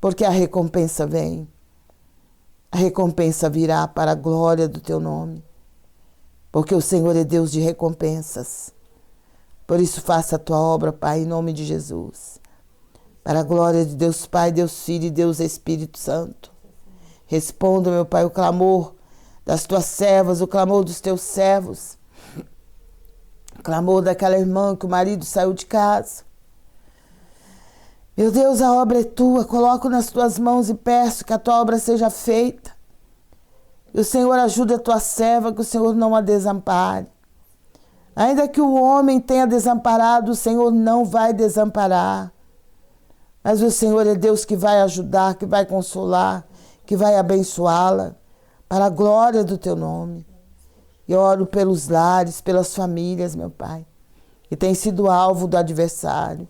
Porque a recompensa vem. A recompensa virá para a glória do teu nome. Porque o Senhor é Deus de recompensas. Por isso faça a tua obra, Pai, em nome de Jesus. Para a glória de Deus Pai, Deus Filho e Deus Espírito Santo. Responda, meu Pai, o clamor das tuas servas, o clamor dos teus servos. O clamor daquela irmã que o marido saiu de casa. Meu Deus, a obra é tua, coloco nas tuas mãos e peço que a tua obra seja feita. Que o Senhor ajude a tua serva, que o Senhor não a desampare. Ainda que o homem tenha desamparado, o Senhor não vai desamparar. Mas o Senhor é Deus que vai ajudar, que vai consolar, que vai abençoá-la, para a glória do teu nome. E oro pelos lares, pelas famílias, meu Pai, que tem sido alvo do adversário.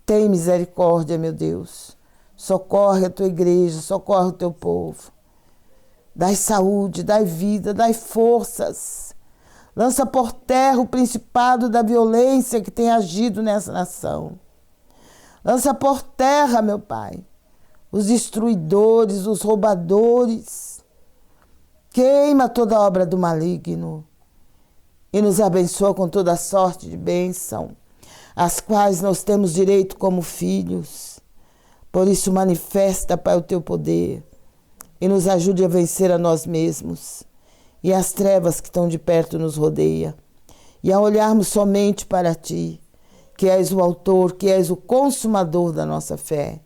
Tem misericórdia, meu Deus. Socorre a tua igreja, socorre o teu povo. Dai saúde, dai vida, dai forças. Lança por terra o principado da violência que tem agido nessa nação. Lança por terra, meu Pai, os destruidores, os roubadores. Queima toda a obra do maligno e nos abençoa com toda sorte de bênção, as quais nós temos direito como filhos. Por isso manifesta, Pai, o teu poder e nos ajude a vencer a nós mesmos e as trevas que estão de perto nos rodeia, e a olharmos somente para ti, que és o autor, que és o consumador da nossa fé.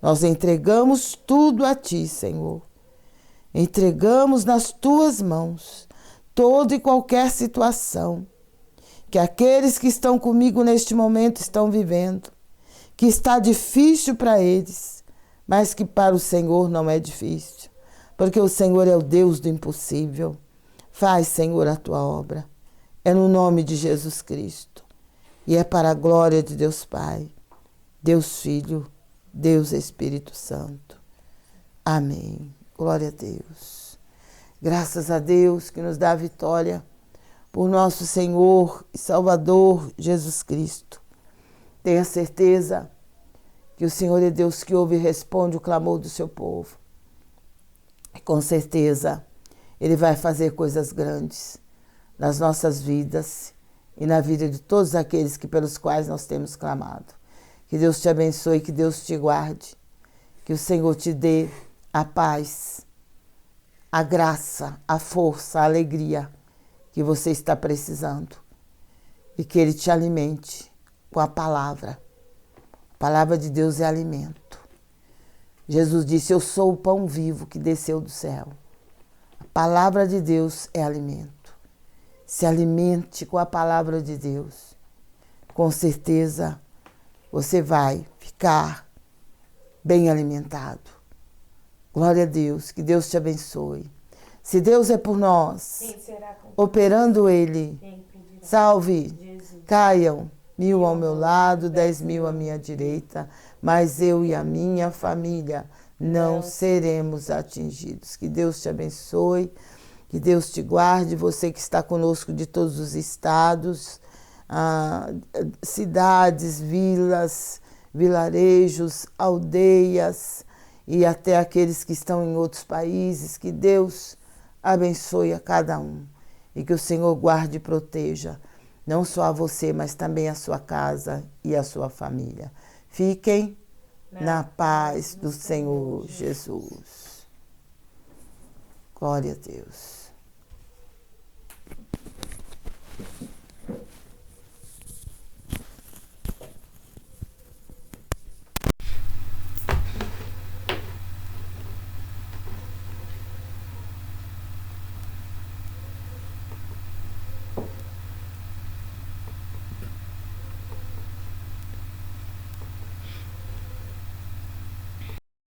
Nós entregamos tudo a ti, Senhor. Entregamos nas tuas mãos toda e qualquer situação que aqueles que estão comigo neste momento estão vivendo, que está difícil para eles, mas que para o Senhor não é difícil, porque o Senhor é o Deus do impossível. Faz, Senhor, a tua obra. É no nome de Jesus Cristo. E é para a glória de Deus Pai, Deus Filho, Deus Espírito Santo. Amém. Glória a Deus. Graças a Deus que nos dá a vitória por nosso Senhor e Salvador Jesus Cristo. Tenha certeza que o Senhor é Deus que ouve e responde o clamor do seu povo. E com certeza Ele vai fazer coisas grandes nas nossas vidas e na vida de todos aqueles pelos quais nós temos clamado. Que Deus te abençoe, que Deus te guarde, que o Senhor te dê a paz, a graça, a força, a alegria que você está precisando e que Ele te alimente com a palavra. A palavra de Deus é alimento. Jesus disse: eu sou o pão vivo que desceu do céu. A palavra de Deus é alimento. Se alimente com a palavra de Deus. Com certeza você vai ficar bem alimentado. Glória a Deus, que Deus te abençoe. Se Deus é por nós, operando Ele, salve, caiam 1000 ao meu lado, 10.000 à minha direita, mas eu e a minha família não seremos atingidos. Que Deus te abençoe, que Deus te guarde, você que está conosco de todos os estados, cidades, vilas, vilarejos, aldeias e até aqueles que estão em outros países. Que Deus abençoe a cada um e que o Senhor guarde e proteja, não só a você, mas também a sua casa e a sua família. Fiquem na paz do Senhor Jesus. Glória a Deus.